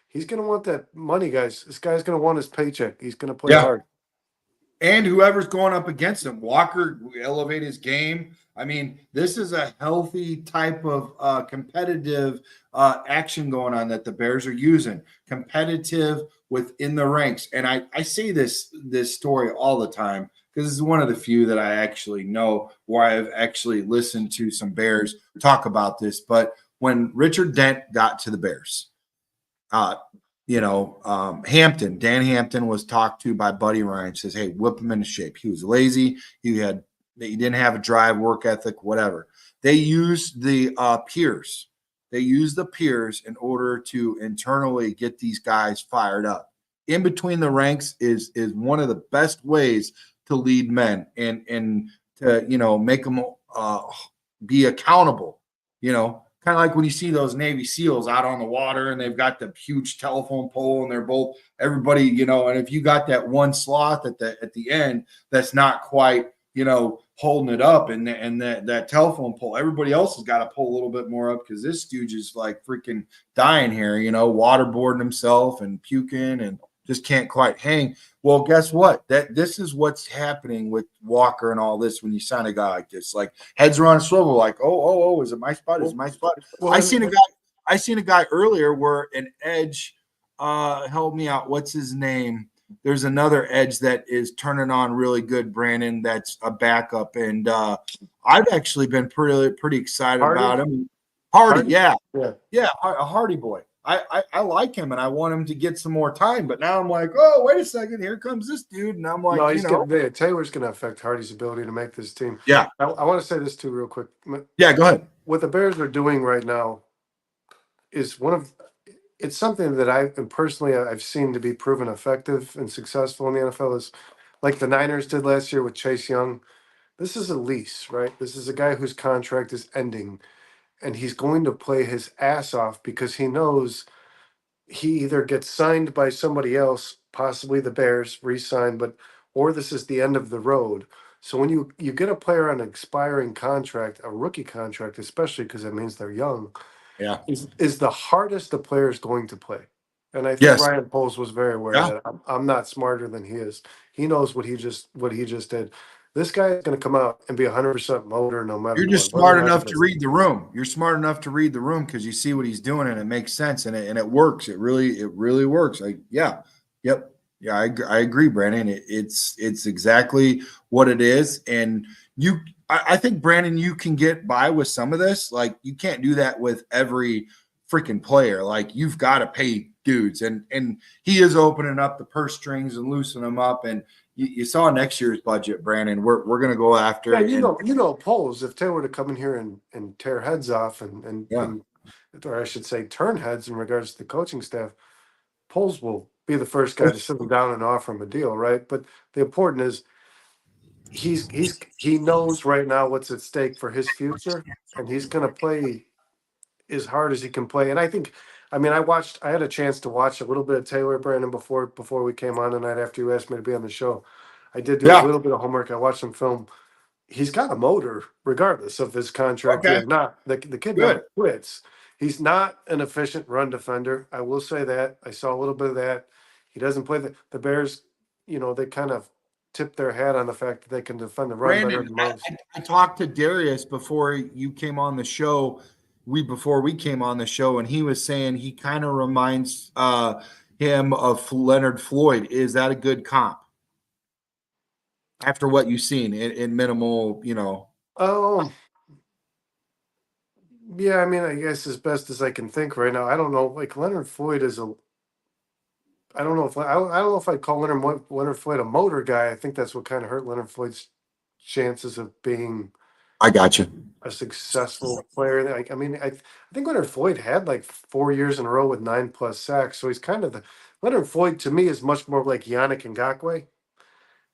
he's going to want that money, guys. This guy's going to want his paycheck. He's going to play hard. And whoever's going up against him, Walker elevate his game. I mean, this is a healthy type of competitive action going on that the Bears are using. Competitive within the ranks. And I say this story all the time because this is one of the few that I actually know where I've actually listened to some Bears talk about this. But when Richard Dent got to the Bears, Dan Hampton was talked to by Buddy Ryan, says, hey, whip him into shape. He was lazy. He didn't have a drive, work ethic, whatever. They used the peers. They used the peers in order to internally get these guys fired up. in between the ranks is one of the best ways to lead men and to make them be accountable. Kind of like when you see those Navy SEALs out on the water and they've got the huge telephone pole and they're both everybody, and if you got that one sloth at the end that's not quite, holding it up and that telephone pole, everybody else has got to pull a little bit more up because this dude is like freaking dying here, waterboarding himself and puking and just can't quite hang. Well, guess what? This is what's happening with Walker and all this when you sign a guy like this. Like heads are on a swivel, like, oh, is it my spot? Is it my spot? Well, I seen a guy earlier where an edge help me out. What's his name? There's another edge that is turning on really good, Brandon, that's a backup. And I've actually been pretty excited about him. Hardy, yeah. A Hardy boy. I like him and I want him to get some more time, but now I'm like, oh, wait a second, here comes this dude, and I'm like, Taylor's going to affect Hardy's ability to make this team. Yeah, I want to say this too, real quick. Yeah, go ahead. What the Bears are doing right now is it's something that I've seen to be proven effective and successful in the NFL. Is like the Niners did last year with Chase Young. This is a lease, right? This is a guy whose contract is ending, and he's going to play his ass off because he knows he either gets signed by somebody else, possibly the Bears, re-signed, or this is the end of the road. So when you get a player on an expiring contract, a rookie contract, especially because it means they're young, Yeah, is the hardest the player is going to play. And I think yes, Ryan Poles was very aware yeah. of that. I'm not smarter than he is. He knows what he just did. This guy is going to come out and be 100% motor no matter You're what. just smart enough to read the room. You're smart enough to read the room because you see what he's doing and it makes sense and it works. It really works. Yep. Yeah, I agree, Brandon. It's exactly what it is. And I think, Brandon, you can get by with some of this. Like you can't do that with every freaking player. Like you've got to pay dudes, and he is opening up the purse strings and loosening them up. And you saw next year's budget, Brandon. We're going to go after. Yeah, Poles. If Taylor were to come in here and tear heads off and or I should say turn heads in regards to the coaching staff, Poles will be the first guy to sit him down and offer him a deal, right? But the important is he knows right now what's at stake for his future, and he's going to play as hard as he can play. And I had a chance to watch a little bit of Taylor, Brandon, before we came on tonight after you asked me to be on the show. I did do a little bit of homework. I watched some film. He's got a motor, regardless of his contract or not. The kid never quits. He's not an efficient run defender. I will say that. I saw a little bit of that. He doesn't play the Bears. They kind of tip their hat on the fact that they can defend the run better than most. I talked to Darius before you came on the show. Before we came on the show, and he was saying he kind of reminds him of Leonard Floyd. Is that a good comp? After what you've seen in minimal, Yeah, I guess as best as I can think right now. I don't know. Like Leonard Floyd is I don't know if I'd call Leonard Floyd a motor guy. I think that's what kind of hurt Leonard Floyd's chances of being. I got you. A successful player. I think Leonard Floyd had like 4 years in a row with 9+ sacks. So he's kind of Leonard Floyd to me is much more like Yannick Ngakoue.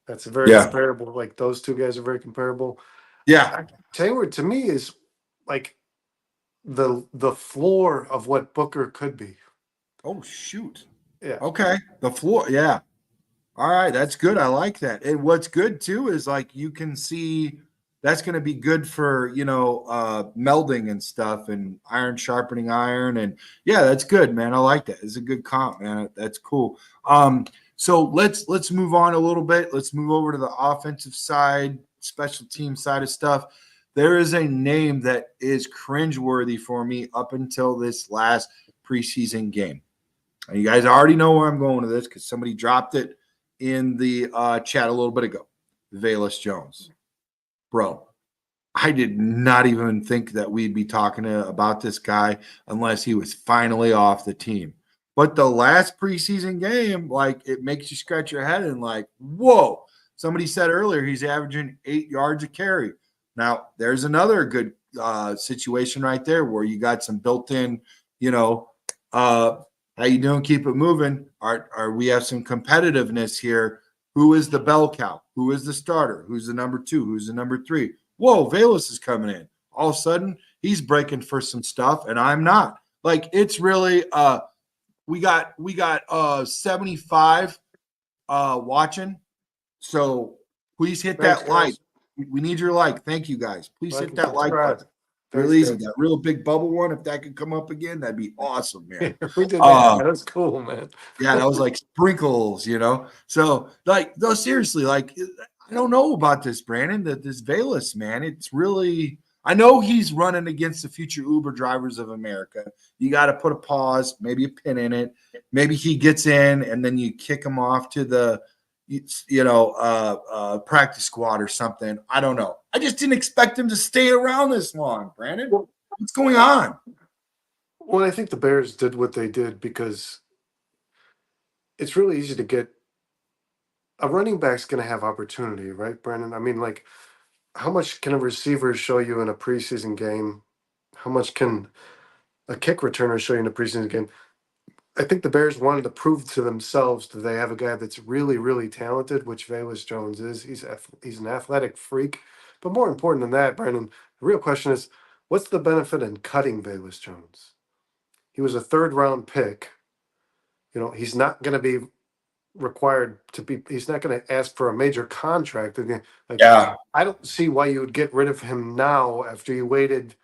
That's very comparable. Like those two guys are very comparable. Yeah. Taylor to me is like the floor of what Booker could be. Oh shoot. Yeah. Okay. The floor. Yeah. All right. That's good. I like that. And what's good too is like you can see that's going to be good for melding and stuff and iron sharpening iron. And yeah, that's good, man. I like that. It's a good comp, man. That's cool. So let's move on a little bit. Let's move over to the offensive side, special team side of stuff. There is a name that is cringeworthy for me up until this last preseason game. And you guys already know where I'm going with this because somebody dropped it in the chat a little bit ago. Velus Jones. Bro, I did not even think that we'd be talking about this guy unless he was finally off the team. But the last preseason game, like, it makes you scratch your head and like, whoa. Somebody said earlier he's averaging 8 yards a carry. Now, there's another good situation right there where you got some built-in, How you doing? Keep it moving. Are we have some competitiveness here? Who is the bell cow? Who is the starter? Who's the number two? Who's the number three? Whoa, Velus is coming in. All of a sudden, he's breaking for some stuff, and I'm not. Like it's really we got 75 watching. So please hit Thanks, that like. guys. We need your like. Thank you guys. Please Like hit and that like subscribe. button. Real Thanks, easy. guys. That real big bubble one. If that could come up again, that'd be awesome, man. We did that. Uh That's cool, man. yeah, that was like sprinkles, So like no, seriously, like I don't know about this, Brandon. That this Velus, man, it's really I know he's running against the future Uber drivers of America. You got to put a pause, maybe a pin in it. Maybe he gets in and then you kick him off to the practice squad or something. I don't know. I just didn't expect him to stay around this long, Brandon. Well, What's going on? well, I think the Bears did what they did because it's really easy to get a running back's going to have opportunity, right, Brandon? I mean, like, how much can a receiver show you in a preseason game? How much can a kick returner show you in a preseason game? I think the Bears wanted to prove to themselves that they have a guy that's really, really talented, which Velus Jones is. He's an athletic freak. But more important than that, Brandon, the real question is, what's the benefit in cutting Velus Jones? He was a third round pick. He's not going to be required to be. He's not going to ask for a major contract. Like, Yeah. I don't see why you would get rid of him now after you waited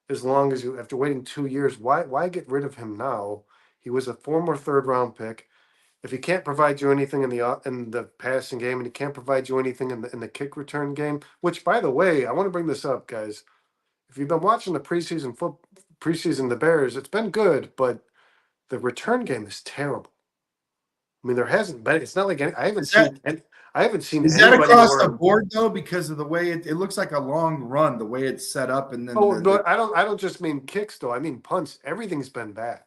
as long as you after waiting 2 years. Why get rid of him now? He was a former third round pick. If he can't provide you anything in the passing game, and he can't provide you anything in the kick return game, which, by the way, I want to bring this up, guys. If you've been watching the preseason the Bears, it's been good, but the return game is terrible. I mean, there hasn't been. It's not like I haven't Is that seen. I haven't seen is that anybody across the more. board though? Because of the way it looks like a long run, the way it's set up, and then Oh, the but I don't just mean kicks though. I mean punts. Everything's been bad.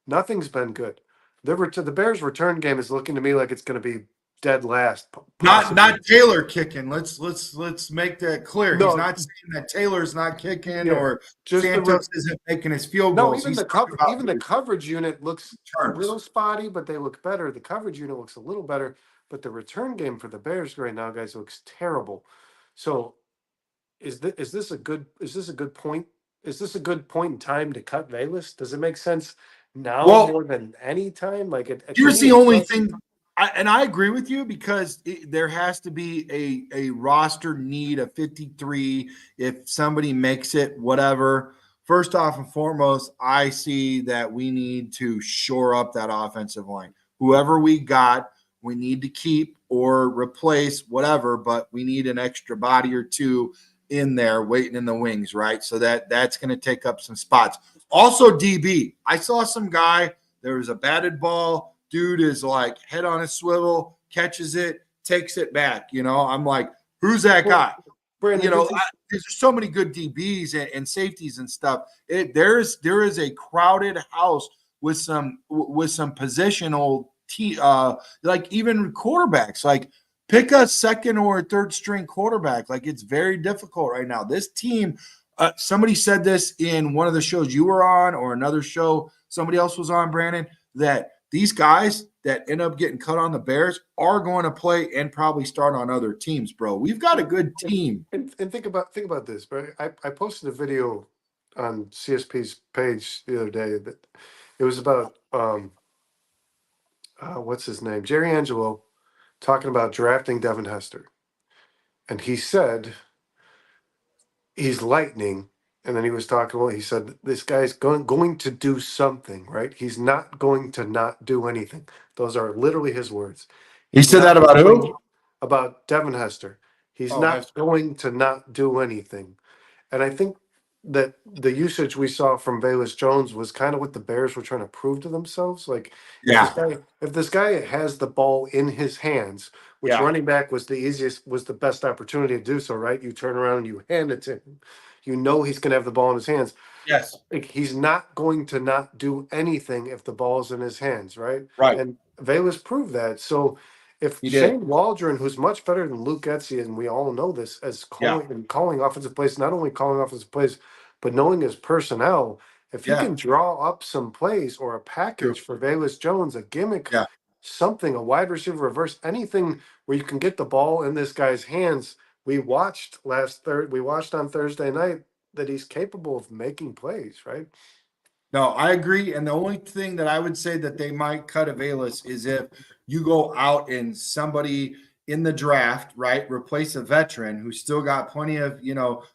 Nothing's been good. The Bears' return game is looking to me like it's going to be dead last, not possibly. Taylor kicking. Let's make that clear. He's No, not saying that Taylor's not kicking yeah, or just Santos isn't making his field no. goals. Even He's the talking cover, about even the coverage unit looks a returns. little spotty, but they look better. The coverage unit looks a little better, but the return game for the Bears right now, guys, looks terrible. So is this a good point? Is this a good point in time to cut Velus? Does it make sense now Well, more than any time? Like to here's me, the it only does. thing, and I agree with you because there has to be a roster need of 53 if somebody makes it, whatever. First off and foremost, I see that we need to shore up that offensive line. Whoever we got, we need to keep or replace, whatever, but we need an extra body or two in there waiting in the wings, right? So that's going to take up some spots. Also, DB, I saw some guy. There was a batted ball. Dude is like head on a swivel, catches it, takes it back. I'm like, who's that Well, guy? Brandon, this is There's so many good DBs and safeties and stuff. There is a crowded house with some positional like even quarterbacks. Like pick a second or third string quarterback. Like it's very difficult right now. This team. Somebody said this in one of the shows you were on, or another show somebody else was on, Brandon, that these guys that end up getting cut on the Bears are going to play and probably start on other teams, bro. We've got a good team. and think about this, bro. I posted a video on CSP's page the other day that it was about what's his name, Jerry Angelo, talking about drafting Devin Hester, and he said he's lightning. And then he was talking. Well, he said this guy's going to do something, right? He's not going to not do anything. Those are literally his words. He He's said that not about going who? about Devin Hester. He's Oh, not Hester. going to not do anything. And I think that the usage we saw from Velus Jones was kind of what the Bears were trying to prove to themselves. Like Yeah. if this guy has the ball in his hands, which Yeah. running back was the best opportunity to do so, right? You turn around and you hand it to him. You know he's gonna have the ball in his hands. Yes. Like he's not going to not do anything if the ball's in his hands, right? Right. And Velus proved that. So if He did. Shane Waldron, who's much better than Luke Getzey, and we all know this, as Yeah. calling offensive plays, not only calling offensive plays, but knowing his personnel, If he Yeah. can draw up some plays or a True. package for Velus Jones, a gimmick, Yeah. something, a wide receiver reverse, anything where you can get the ball in this guy's hands. We watched on Thursday night that he's capable of making plays, right? No, I agree. And the only thing that I would say that they might cut Velus is if you go out and somebody in the draft, right, replace a veteran who's still got plenty of,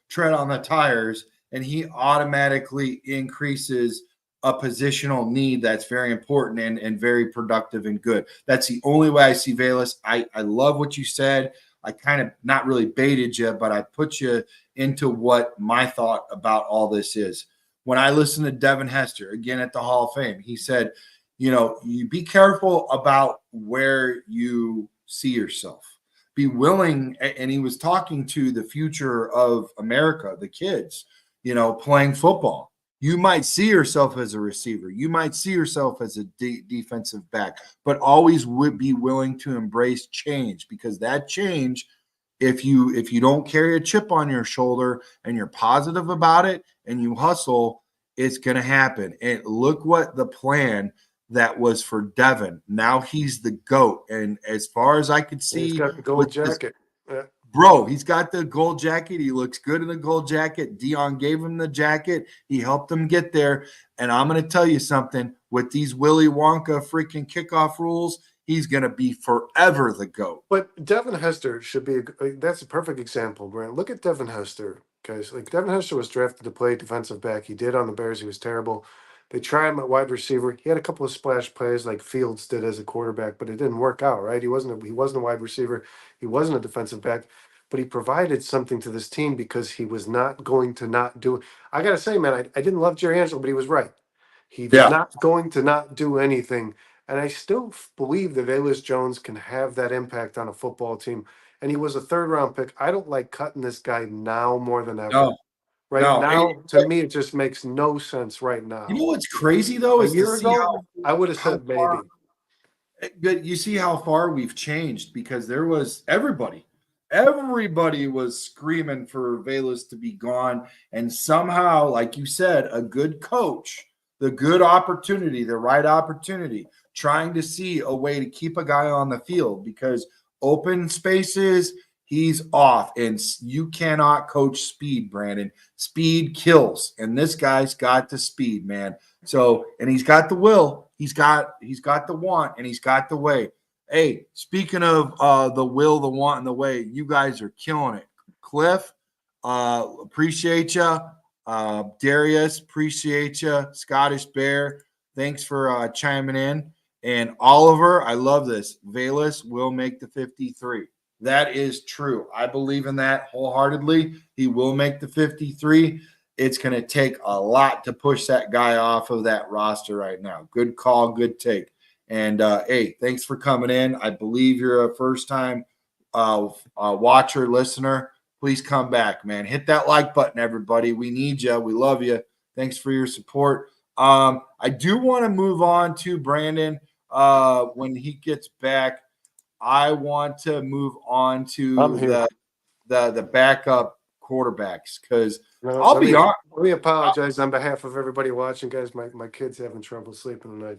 tread on the tires, and he automatically increases a positional need that's very important and very productive and good. That's the only way I see Velus. I love what you said. I kind of not really baited you, but I put you into what my thought about all this is. When I listened to Devin Hester again at the Hall of Fame, he said, you be careful about where you see yourself. Be willing, and he was talking to the future of America, the kids, playing football. You might see yourself as a receiver. You might see yourself as a defensive back, but always would be willing to embrace change, because that change, if you don't carry a chip on your shoulder and you're positive about it and you hustle, it's going to happen. And look what the plan that was for Devin. Now he's the GOAT. And as far as I could And he's see got the gold with this, jacket. Yeah. bro, he's got the gold jacket. He looks good in the gold jacket. Dion gave him the jacket. He helped him get there. And I'm going to tell you something, with these Willy Wonka freaking kickoff rules, he's going to be forever the GOAT. But Devin Hester should be that's a perfect example, Grant. Look at Devin Hester, guys. Like, Devin Hester was drafted to play defensive back. He did on the Bears. He was terrible. They tried him at wide receiver. He had a couple of splash plays like Fields did as a quarterback, but it didn't work out, right? He wasn't a wide receiver. He wasn't a defensive back, but he provided something to this team because he was not going to not do it. I gotta say, man, I didn't love Jerry Angelo, but he was right. He was Yeah. not going to not do anything. And I still believe that Velus Jones can have that impact on a football team. And he was a third round pick. I don't like cutting this guy now more than ever. No, Right no. now, to me, it just makes no sense right You now. know what's crazy though A is to year see ago, I would have how said far. maybe. But you see how far we've changed, because there was everybody was screaming for Velus to be gone, and somehow, like you said, a good coach, the good opportunity, the right opportunity, trying to see a way to keep a guy on the field, because open spaces, he's off, and you cannot coach speed, Brandon. Speed kills, and this guy's got the speed, man. So, and he's got the will, he's got the want, and he's got the way. Hey, speaking of the will, the want, and the way, you guys are killing it. Cliff, appreciate you. Darius, appreciate you. Scottish Bear, thanks for chiming in. And Oliver, I love this. Velus will make the 53. That is true. I believe in that wholeheartedly. He will make the 53. It's going to take a lot to push that guy off of that roster right now. Good call, good take. And hey, thanks for coming in. I believe you're a first-time watcher, listener. Please come back, man. Hit that like button, everybody. We need you. We love you. Thanks for your support. I do want to move on to Brandon when he gets back. I want to move on I'm to here. the backup quarterbacks, because No, I'll be honest. let me apologize on behalf of everybody watching, guys. My kid's having trouble sleeping tonight.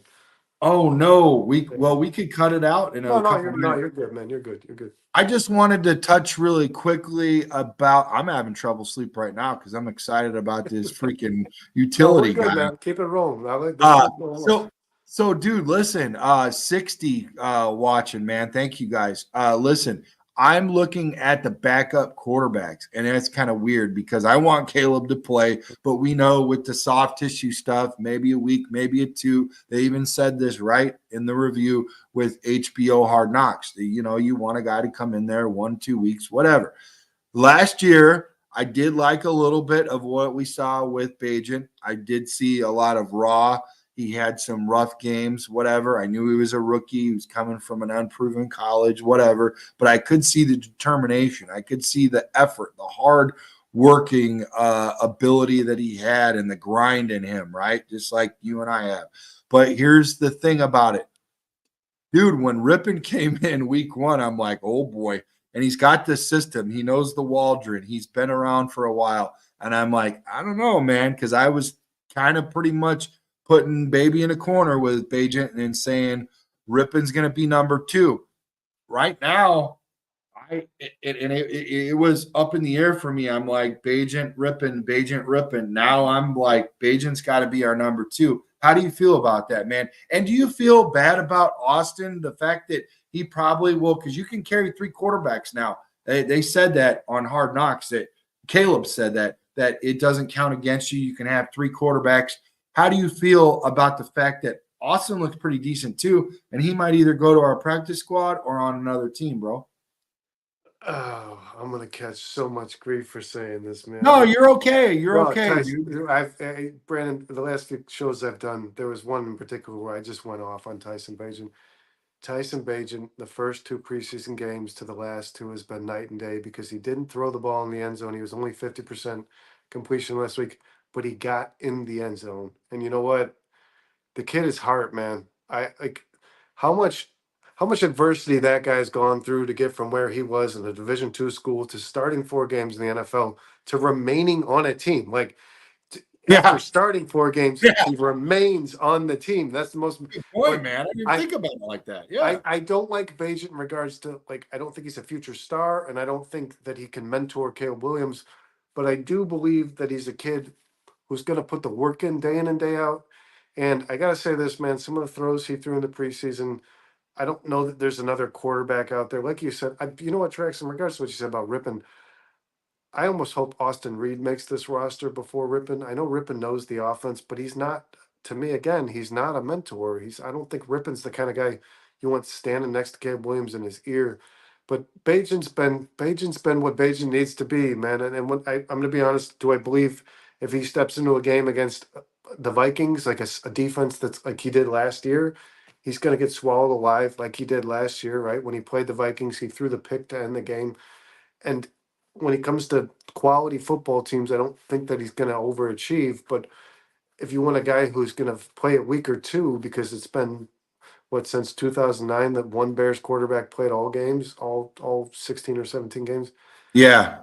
Oh no, we could cut it out in No, a couple minutes. you're good, man. You're good. You're good. I just wanted to touch really quickly about. I'm having trouble sleep right now because I'm excited about this freaking No, we're utility good, guy. man. Keep it rolling. This one's going on. So dude, listen, 60 watching, man. Thank you guys. Listen, I'm looking at the backup quarterbacks, and it's kind of weird because I want Caleb to play, but we know with the soft tissue stuff, maybe a week, maybe a two. They even said this right in the review with HBO Hard Knocks. You want a guy to come in there 1-2 weeks, whatever. Last year, I did like a little bit of what we saw with Bajan. I did see a lot of raw. He had some rough games, whatever. I knew he was a rookie. He was coming from an unproven college, whatever. But I could see the determination. I could see the effort, the hard working ability that he had, and the grind in him, right? Just like you and I have. But here's the thing about it. Dude, when Rippon came in week one, I'm like, oh boy. And he's got the system. He knows the Waldron. He's been around for a while. And I'm like, I don't know, man, because I was kind of pretty much putting baby in a corner with Bajent and saying Rippon's going to be number 2. Right now, it was up in the air for me. I'm like Bajent Rippon. Now I'm like Bajent's got to be our number 2. How do you feel about that, man? And do you feel bad about Austin? The fact that he probably will, because you can carry 3 quarterbacks now. They said that on Hard Knocks, that Caleb said that it doesn't count against you. You can have 3 quarterbacks. How do you feel about the fact that Austin looks pretty decent too, and he might either go to our practice squad or on another team, bro? Oh, I'm gonna catch so much grief for saying this, man. No, But you're okay. You're well, okay, Tyson, dude. Brandon, the last few shows I've done, there was one in particular where I just went off on Tyson Bagent. Tyson Bagent, the first 2 preseason games to the last 2 has been night and day because he didn't throw the ball in the end zone. He was only 50% completion last week, but he got in the end zone. And you know what? The kid is heart, man. I like how much how much adversity that guy's gone through to get from where he was in a Division II school to starting 4 games in the NFL to remaining on a team. Like after Yeah, starting 4 games, yeah. he remains on the team. That's the most. Good point, But man. I didn't I think about it like that. I Yeah, I don't like Bajent in regards to like I don't think he's a future star, and I don't think that he can mentor Caleb Williams. But I do believe that he's a kid who's going to put the work in and day out. And I gotta say this, man. Some of the throws he threw in the preseason, I don't know that there's another quarterback out there. Like you said, you know what, Trax, in regards to what you said about Rippon, I almost hope Austin Reed makes this roster before Rippon. I know Rippon knows the offense, but he's not. To me, again, he's not a mentor. I don't think Rippon's the kind of guy you want standing next to Caleb Williams in his ear. But Bajent's been what Bajent needs to be, man. And when I'm going to be honest, do I believe if he steps into a game against the Vikings, like a defense that's like he did last year, he's going to get swallowed alive like he did last year, right? When he played the Vikings, he threw the pick to end the game. And when it comes to quality football teams, I don't think that he's going to overachieve. But if you want a guy who's going to play a week or 2, because it's been what since 2009 that one Bears quarterback played all games, all 16 or 17 games. yeah,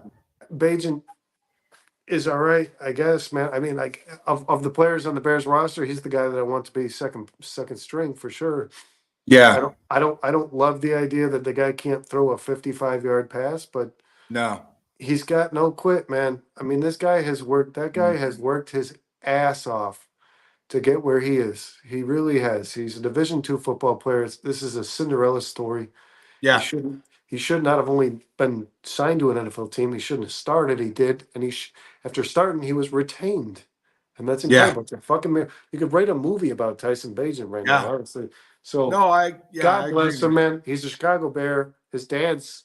Bajan is all right, I guess, man. I mean, like of the players on the Bears roster, he's the guy that I want to be second string for sure. I yeah. don't I don't I don't love the idea that the guy can't throw a 55-yard pass, but No. he's got no quit, man. I mean, that guy has worked his ass off to get where he is. He really has. He's a Division II football player. This is a Cinderella story. He Yeah, shouldn't. He should not have only been signed to an NFL team. He shouldn't have started. He did, and after starting, he was retained, and that's yeah, incredible. It's a fucking man. You could write a movie about Tyson Bagent right now, yeah. honestly. So No, I God agree, bless him, man. man. He's a Chicago Bear. His dad's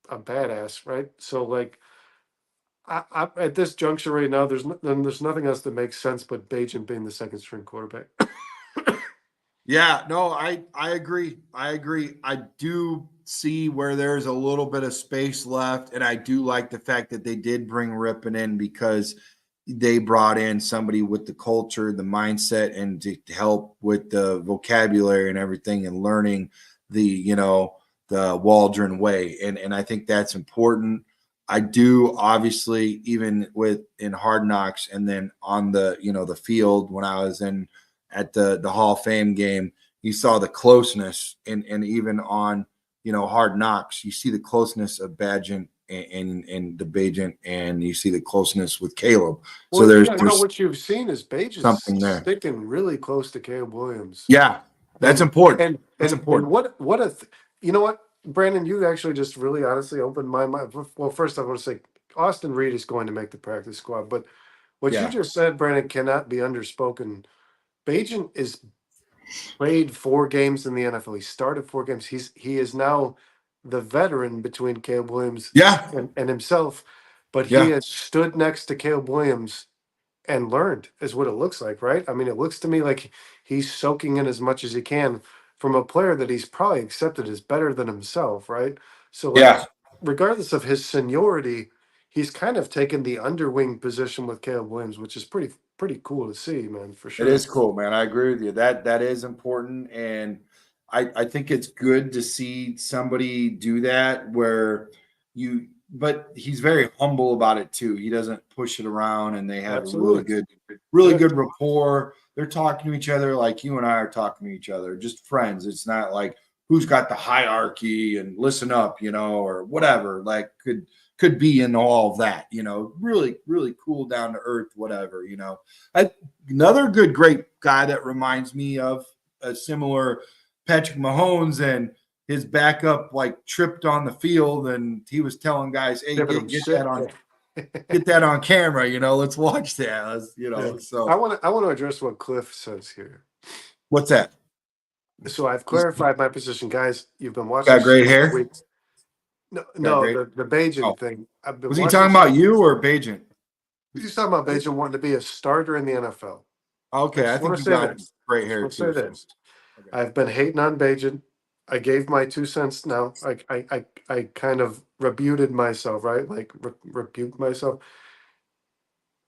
a badass, right? So like, I at this juncture right now, there's nothing else that makes sense but Bagent being the second string quarterback. Yeah, no, I agree. I agree. I do see where there's a little bit of space left, and I do like the fact that they did bring Rippon in because they brought in somebody with the culture, the mindset, and to help with the vocabulary and everything, and learning the Waldron way, and I think that's important. I do obviously even with in Hard Knocks, and then on the field when I was in at the Hall of Fame game, you saw the closeness, and even on Hard Knocks, you see the closeness of Badgent and the Bajent, and you see the closeness with Caleb. So Well, there's yeah, there's what you've seen is Bagent's something there. sticking really close to Caleb Williams. Yeah, that's And important. and That's and important. what you know what, Brandon, you actually just really honestly opened my mind. Well, first I want to say Austin Reed is going to make the practice squad, but what you Yeah, just said, Brandon, cannot be underspoken. Bagent is played 4 games in the NFL. He started 4 games. He is now the veteran between Caleb Williams yeah, and himself, but he yeah, has stood next to Caleb Williams and learned is what it looks like, right? I mean, it looks to me like he's soaking in as much as he can from a player that he's probably accepted as better than himself, right? So, like, yeah. regardless of his seniority, he's kind of taken the underwing position with Caleb Williams, which is pretty cool to see, man, for It sure. is cool, man. I agree with you. That is important, and I think it's good to see somebody do that where you but he's very humble about it too. He doesn't push it around, and they have a Absolutely. really Yeah. good rapport. They're talking to each other like you and I are talking to each other, just friends. It's not like who's got the hierarchy and listen up, or whatever. Like could be in all of that, really, really cool, down to earth, whatever. Another great guy that reminds me of a similar Patrick Mahomes, and his backup like tripped on the field, and he was telling guys, "Hey, Giving him get shit. that on camera. Let's watch that." Yeah. So I want to address what Cliff says here. what's that? So I've clarified my position, guys. You've been watching Got this great for hair. weeks. No, Got no, great. the Bajan Oh, thing. I've been was he watching. talking about you or Bajent? He's talking about Bajan wanting to be a starter in the NFL. I Okay, I just want think to you say got this. great Just hair want to say too. So. this. Okay. I've been hating on Bajan. I gave my 2 cents now. I kind of rebuted myself, right? Like rebuked myself.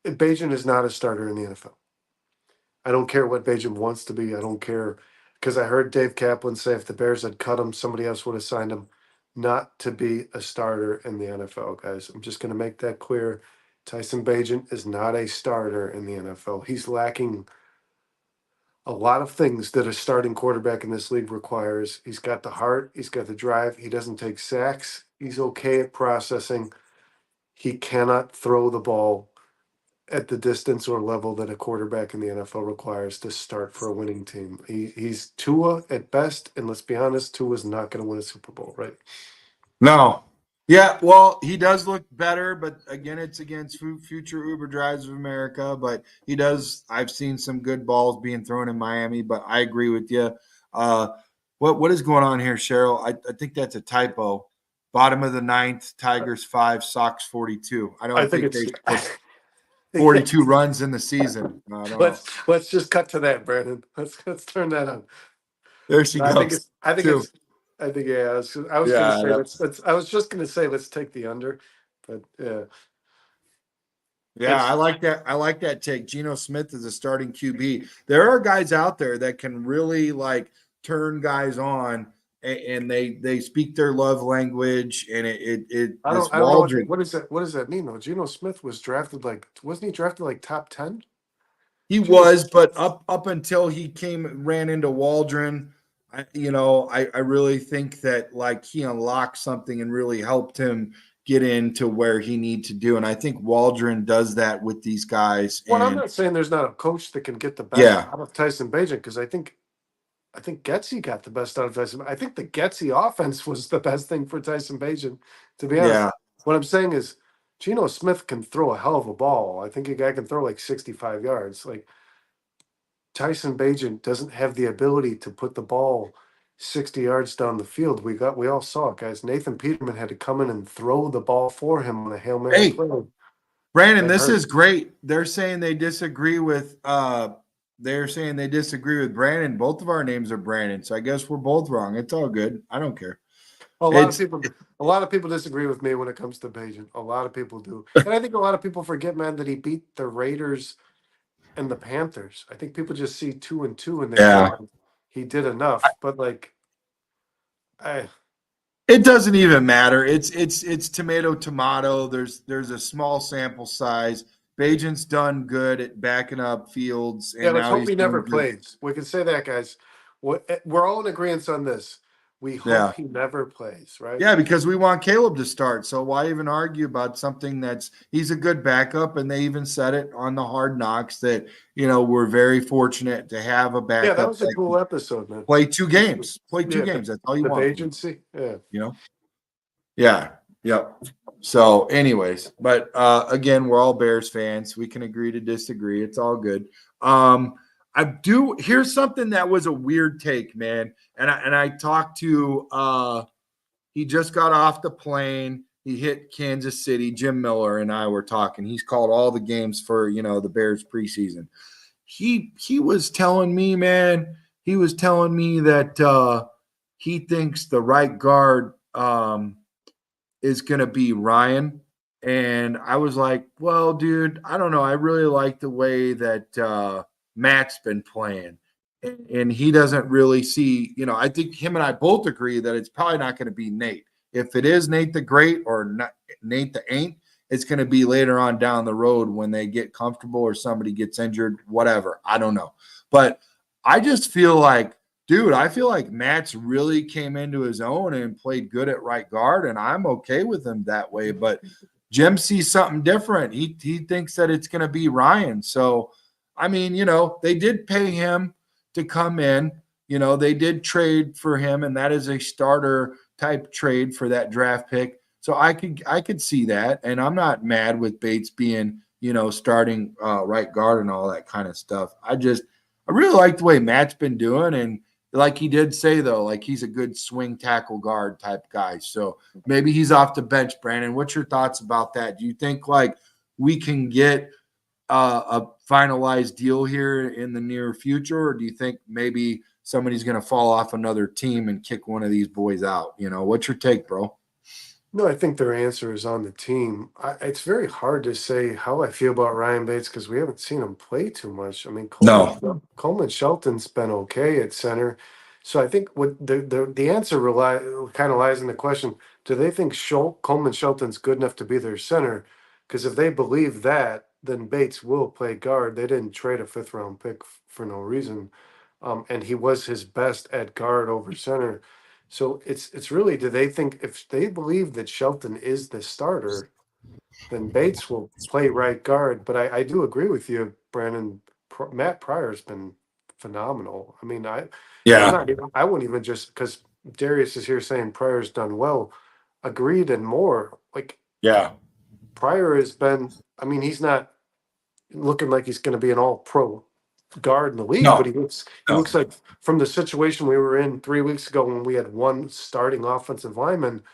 Bajan is not a starter in the NFL. I don't care what Bajan wants to be. I don't care because I heard Dave Kaplan say if the Bears had cut him, somebody else would have signed him not to be a starter in the NFL, guys. I'm just going to make that clear. Tyson Bajan is not a starter in the NFL. He's lacking a lot of things that a starting quarterback in this league requires. He's got the heart, he's got the drive, he doesn't take sacks, he's okay at processing. He cannot throw the ball at the distance or level that a quarterback in the NFL requires to start for a winning team. He's Tua at best, and let's be honest, Tua's not going to win a Super Bowl, right? No. Yeah, well, he does look better, but again, it's against future Uber Drives of America. But he does. I've seen some good balls being thrown in Miami, but I agree with you. Uh, what is going on here, Cheryl? I think that's a typo. Bottom of the ninth, Tigers 5, Sox 42. I I don't think think they it's scored 42 runs in the season. I don't know. let's just cut to that, Brandon. Let's turn that on. There she No, I think goes. it's I think Two. it's I think yeah. I was gonna Yeah. say Yep. let's I was just gonna say let's take the under, but yeah, Yeah, I it's like that. I like that take. Geno Smith is a starting QB. There are guys out there that can really like turn guys on, and they speak their love language. And this I don't know Waldron, what does that mean though? Geno Smith was drafted like wasn't he drafted like top 10? he Geno was, but up until he ran into Waldron, I really think that like he unlocked something and really helped him get into where he need to do. And I think Waldron does that with these guys. Well, I'm And not saying there's not a coach that can get the best yeah, out of Tyson Bagent because I think Getsy got the best out of Tyson. I think the Getsy offense was the best thing for Tyson Bagent, to be honest. yeah. What I'm saying is Geno Smith can throw a hell of a ball. I think a guy can throw like 65 yards. Like Tyson Bagent doesn't have the ability to put the ball 60 yards down the field. We all saw it, guys. Nathan Peterman had to come in and throw the ball for him on a Hail Mary Hey, play. Brandon, That this hurt. is great. They're saying they disagree with Brandon. Both of our names are Brandon, so I guess we're both wrong. It's all good. I don't care. A lot of It's people a lot of people disagree with me when it comes to Bagent. A lot of people do. And I think a lot of people forget, man, that he beat the Raiders and the Panthers. I think people just see 2-2 and they yeah. think he did enough. But like I It doesn't even matter. It's tomato. There's a small sample size. Bajan's done good at backing up Fields, yeah, and let's now hope he's he never doing good. plays. We can say that, guys. We're all in agreement on this. We hope Yeah. he never plays, right? Yeah, because we want Caleb to start. So why even argue about something he's a good backup? And they even said it on the Hard Knocks that, we're very fortunate to have a Yeah, that backup was a that can cool episode, man. play two games. Play two Yeah, games. That's all you the want from him, agency. Yeah. you know? Yeah. Yep. So, anyways, but again, we're all Bears fans. We can agree to disagree. It's all good. Here's something that was a weird take, man. And I talked to he just got off the plane. He hit Kansas City. Jim Miller and I were talking. He's called all the games for, the Bears preseason. He was telling me, man, he was telling me that he thinks the right guard is going to be Ryan. And I was like, well, dude, I don't know. I really like the way that Matt's been playing. And he doesn't really see, I think him and I both agree that it's probably not going to be Nate. If it is Nate the Great or not, Nate the Ain't, it's going to be later on down the road when they get comfortable or somebody gets injured, whatever. I don't know. But I just feel like, dude, I feel like Matt's really came into his own and played good at right guard, and I'm okay with him that way. But Jim sees something different. He thinks that it's going to be Ryan. So, I mean, they did pay him to come in. They did trade for him, and that is a starter type trade for that draft pick. So I could see that, and I'm not mad with Bates being, starting right guard and all that kind of stuff. I really like the way Matt's been doing, and like he did say though, like he's a good swing tackle guard type guy. So maybe he's off the bench. Brandon, what's your thoughts about that? Do you think like we can get a finalized deal here in the near future, or do you think maybe somebody's going to fall off another team and kick one of these boys out? What's your take, bro? No, I think their answer is on the team. It's very hard to say how I feel about Ryan Bates because we haven't seen him play too much. I mean, No. Coleman Shelton's been okay at center, so I think what the answer kind of lies in the question: do they think Coleman Shelton's good enough to be their center? Because if they believe that, then Bates will play guard. They didn't trade a fifth-round pick for no reason, and he was his best at guard over center. So it's really, do they think if they believe that Shelton is the starter, then Bates will play right guard. But I do agree with you, Brandon. Matt Pryor's been phenomenal. I mean, Yeah. I wouldn't even just because Darius is here saying Pryor's done well. Agreed and more. Like Yeah. Pryor has been. I mean, he's not looking like he's going to be an all-pro guard in the league, but No. he looks like from the situation we were in 3 weeks ago when we had one starting offensive lineman,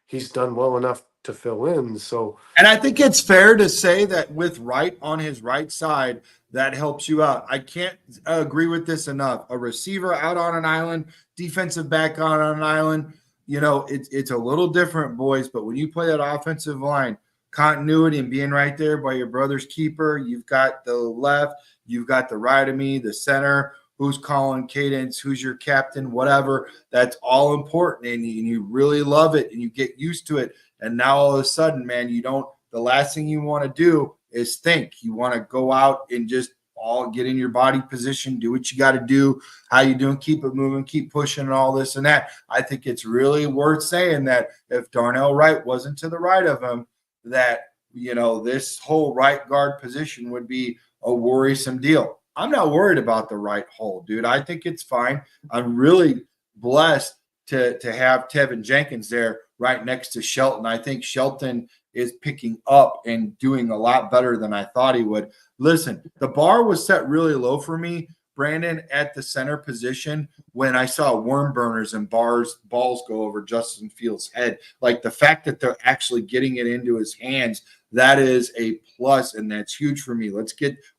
he's done well enough to fill in. So, And I think it's fair to say that with Wright on his right side, that helps you out. I can't agree with this enough. A receiver out on an island, defensive back on an island, it's a little different, boys. But when you play that offensive line, continuity and being right there by your brother's keeper, you've got the left, you've got the right of me, the center, who's calling cadence, who's your captain, whatever. That's all important, and you really love it, and you get used to it. And now all of a sudden, man, the last thing you want to do is think. You want to go out and just all get in your body position, do what you got to do, how you doing, keep it moving, keep pushing and all this and that. I think it's really worth saying that if Darnell Wright wasn't to the right of him, that, this whole right guard position would be a worrisome deal. I'm not worried about the right hole, dude. I think it's fine. I'm really blessed to have Tevin Jenkins there right next to Shelton. I think Shelton is picking up and doing a lot better than I thought he would. Listen, the bar was set really low for me, Brandon, at the center position when I saw worm burners and balls go over Justin Fields' head. Like the fact that they're actually getting it into his hands, that is a plus, and that's huge for me.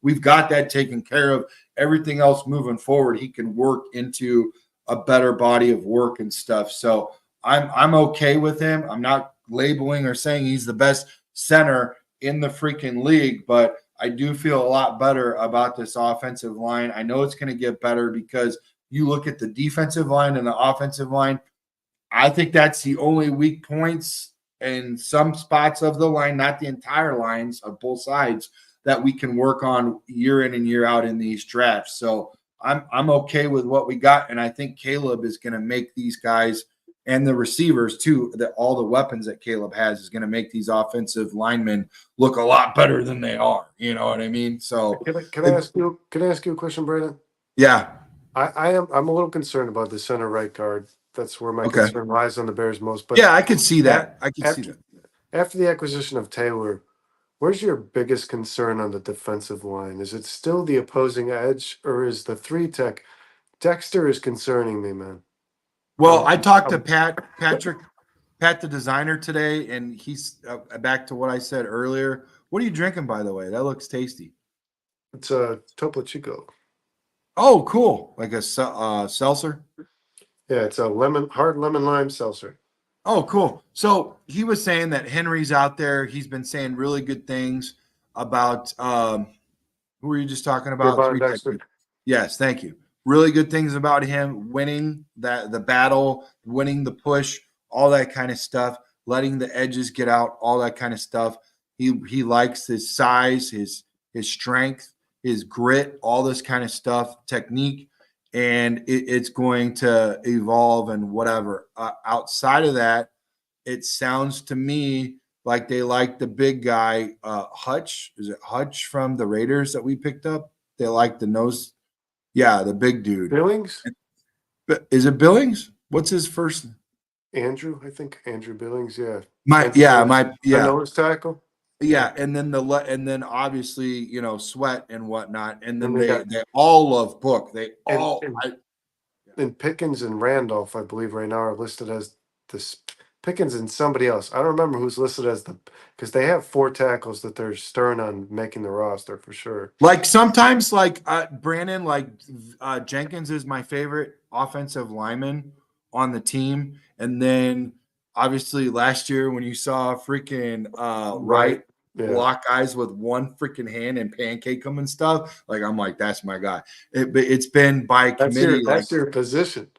We've got that taken care of. Everything else moving forward, he can work into a better body of work and stuff. So I'm okay with him. I'm not labeling or saying he's the best center in the freaking league, but I do feel a lot better about this offensive line. I know it's going to get better because you look at the defensive line and the offensive line. I think that's the only weak points in some spots of the line, not the entire lines of both sides, that we can work on year in and year out in these drafts. So I'm okay with what we got, and I think Caleb is going to make these guys and the receivers too, that all the weapons that Caleb has is going to make these offensive linemen look a lot better than they are. You know what I mean? So can I ask you a question, Brandon? yeah. I'm a little concerned about the center right guard. That's where my Okay. concern lies on the Bears most. But Yeah, I could see that. I could see that. After the acquisition of Taylor, where's your biggest concern on the defensive line? Is it still the opposing edge, or is the three tech? Dexter is concerning me, man. Well, I talked to Pat the designer today, and he's back to what I said earlier. What are you drinking, by the way? That looks tasty. It's a Topo Chico. Oh, cool! Like a seltzer. Yeah, it's a hard lemon lime seltzer. Oh, cool. So he was saying that Henry's out there. He's been saying really good things about who were you just talking about? Trayvon Dexter. Yes, thank you. Really good things about him winning the battle, winning the push, all that kind of stuff, letting the edges get out, all that kind of stuff. He likes his size, his strength, his grit, all this kind of stuff, technique, and it's going to evolve and whatever. Outside of that, it sounds to me like they like the big guy, Hutch. Is it Hutch from the Raiders that we picked up? They like the nose. Yeah, the big dude. Billings? But is it Billings? What's his first? Andrew, I think Andrew Billings, yeah. My The nose tackle. yeah, and then obviously, you know, Sweat and whatnot, and then And they all love Book. They all and Pickens and Randolph, I believe, right now are listed as this Pickens and somebody else. I don't remember who's listed as because they have 4 tackles that they're stirring on making the roster for sure. like sometimes like Brandon, like Jenkins is my favorite offensive lineman on the team, and then obviously last year when you saw freaking Wright Yeah. block guys with one freaking hand and pancake them and stuff, like I'm like, that's my guy. It's been by committee. That's your position.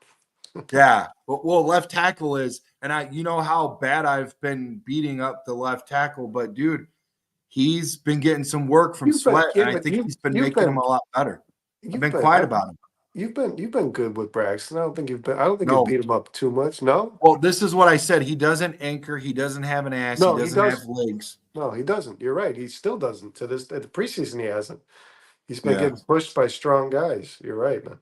Yeah, well, left tackle is, and you know how bad I've been beating up the left tackle, but dude, he's been getting some work from Sweat, and I think he's been making him a lot better. I've been quiet about him. You've been good with Braxton. I don't think you've No. beat him up too much. No. Well, this is what I said. He doesn't anchor. He doesn't have an ass. No, he doesn't have legs. No, he doesn't. You're right. He still doesn't. At the preseason, he hasn't. He's been getting pushed by strong guys. You're right, man.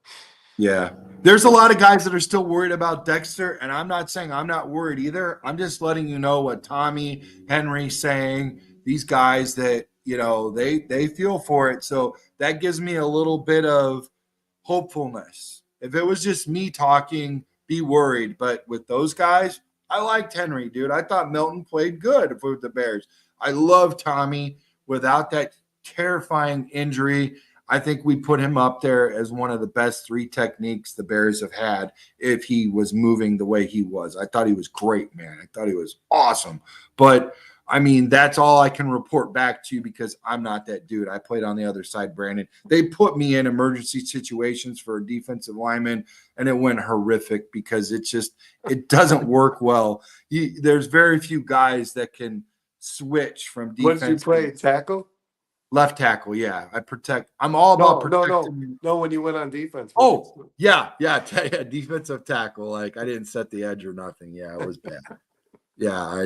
Yeah. There's a lot of guys that are still worried about Dexter, and I'm not saying I'm not worried either. I'm just letting you know what Tommy Henry's saying. These guys that, you know, they feel for it. So that gives me a little bit of hopefulness. If it was just me talking, be worried. But with those guys, I liked Henry, dude. I thought Milton played good with the Bears. I love Tommy. Without that terrifying injury, I think we put him up there as one of the best 3 techniques the Bears have had if he was moving the way he was. I thought he was great, man. I thought he was awesome. But, I mean, that's all I can report back to you because I'm not that dude. I played on the other side, Brandon. They put me in emergency situations for a defensive lineman, and it went horrific because it doesn't work well. There's very few guys that can switch from defense. What did you play, tackle? Left tackle, yeah. I'm all about protecting. No, when you went on defense. Oh, yeah, defensive tackle. Like, I didn't set the edge or nothing. Yeah, it was bad. Yeah,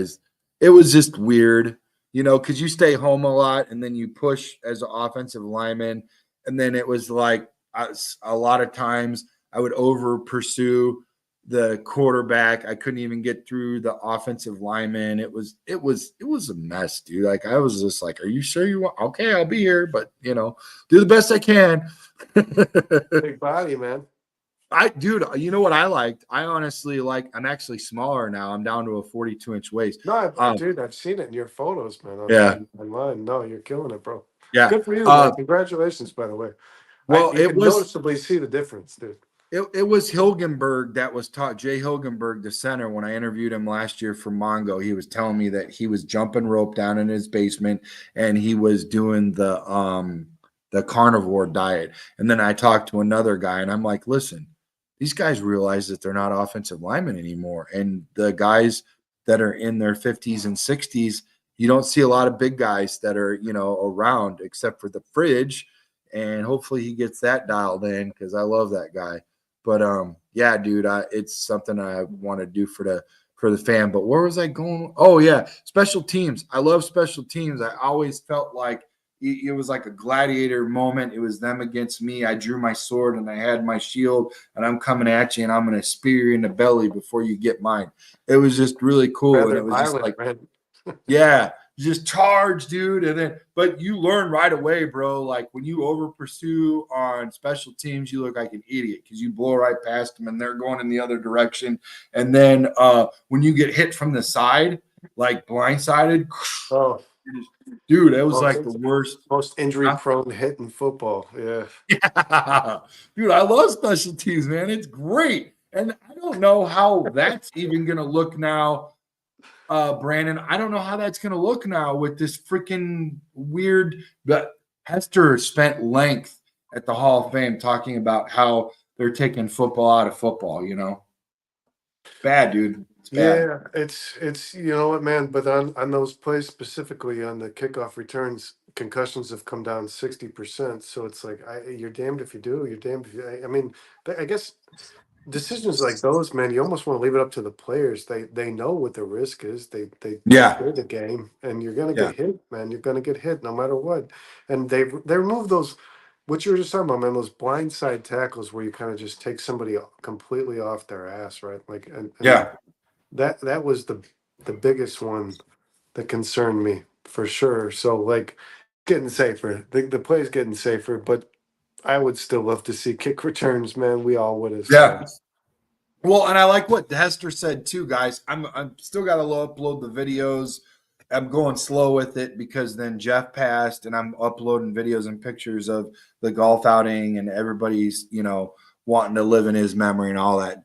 it was just weird, you know, because you stay home a lot and then you push as an offensive lineman. And then it was like a lot of times I would over pursue the quarterback. I couldn't even get through the offensive lineman. It was a mess, dude. Like, I was just like, are you sure you want? Okay, I'll be here, but you know, do the best I can. Big body, man. Dude, you know what I liked? I honestly I'm actually smaller now. I'm down to a 42-inch waist. No, dude, I've seen it in your photos, man. Online. No, you're killing it, bro. Yeah. Good for you, man. Congratulations, by the way. Well, you can noticeably see the difference, dude. It was Hilgenberg that was taught, Jay Hilgenberg, the center, when I interviewed him last year for Mongo. He was telling me that he was jumping rope down in his basement and he was doing the carnivore diet. And then I talked to another guy and I'm like, listen, these guys realize that they're not offensive linemen anymore. And the guys that are in their 50s and 60s, you don't see a lot of big guys that are, you know, around except for the fridge. And hopefully he gets that dialed in because I love that guy. But yeah, dude, it's something I want to do for the fan. But where was I going? Oh yeah, special teams. I love special teams. I always felt like it was like a gladiator moment. It was them against me. I drew my sword and I had my shield and I'm coming at you and I'm going to spear you in the belly before you get mine. It was just really cool. And it was just like, yeah, just charge, dude. And then, but you learn right away, bro. Like when you over pursue on special teams, you look like an idiot because you blow right past them and they're going in the other direction. And then when you get hit from the side, like blindsided, oh, dude, it was like the worst, most injury-prone hit in football. Yeah, dude, I love special teams, man. It's great, and I don't know how that's even gonna look now. Brandon, I don't know how that's going to look now with this freaking weird. But Hester spent length at the Hall of Fame talking about how they're taking football out of football. You know, bad, dude. It's bad. Yeah, it's you know what, man. But on those plays specifically on the kickoff returns, concussions have come down 60%. So it's like you're damned if you do, you're damned if you. I mean, I guess decisions like those, man, you almost want to leave it up to the players. They know what the risk is. They Yeah. play the game, and you're gonna Yeah. get hit, man. You're gonna get hit no matter what. And they remove those. What you were just talking about, man, those blindside tackles where you kind of just take somebody completely off their ass, right? Like, and Yeah. that was the biggest one that concerned me for sure. So like getting safer, the play's getting safer, but I would still love to see kick returns, man. We all would as Yeah. fans. Well, and I like what Hester said too, guys. I'm still got to upload the videos. I'm going slow with it because then Jeff passed, and I'm uploading videos and pictures of the golf outing, and everybody's wanting to live in his memory and all that.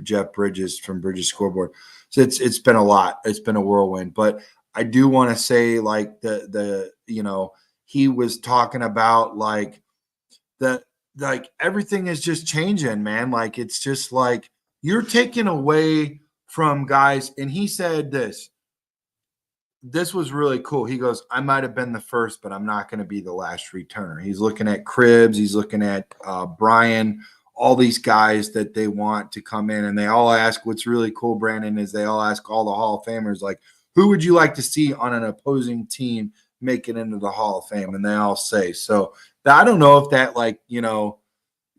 Jeff Bridges from Bridges Scoreboard. So it's been a lot. It's been a whirlwind. But I do want to say like the he was talking about the like everything is just changing, man. Like it's just like you're taking away from guys. And he said this was really cool. He goes, I might have been the first, but I'm not going to be the last returner. He's looking at Cribbs, he's looking at Brian, all these guys that they want to come in, and they all ask. What's really cool, Brandon, is they all ask all the Hall of Famers, like, who would you like to see on an opposing team make it into the Hall of Fame? And they all say so. I don't know if that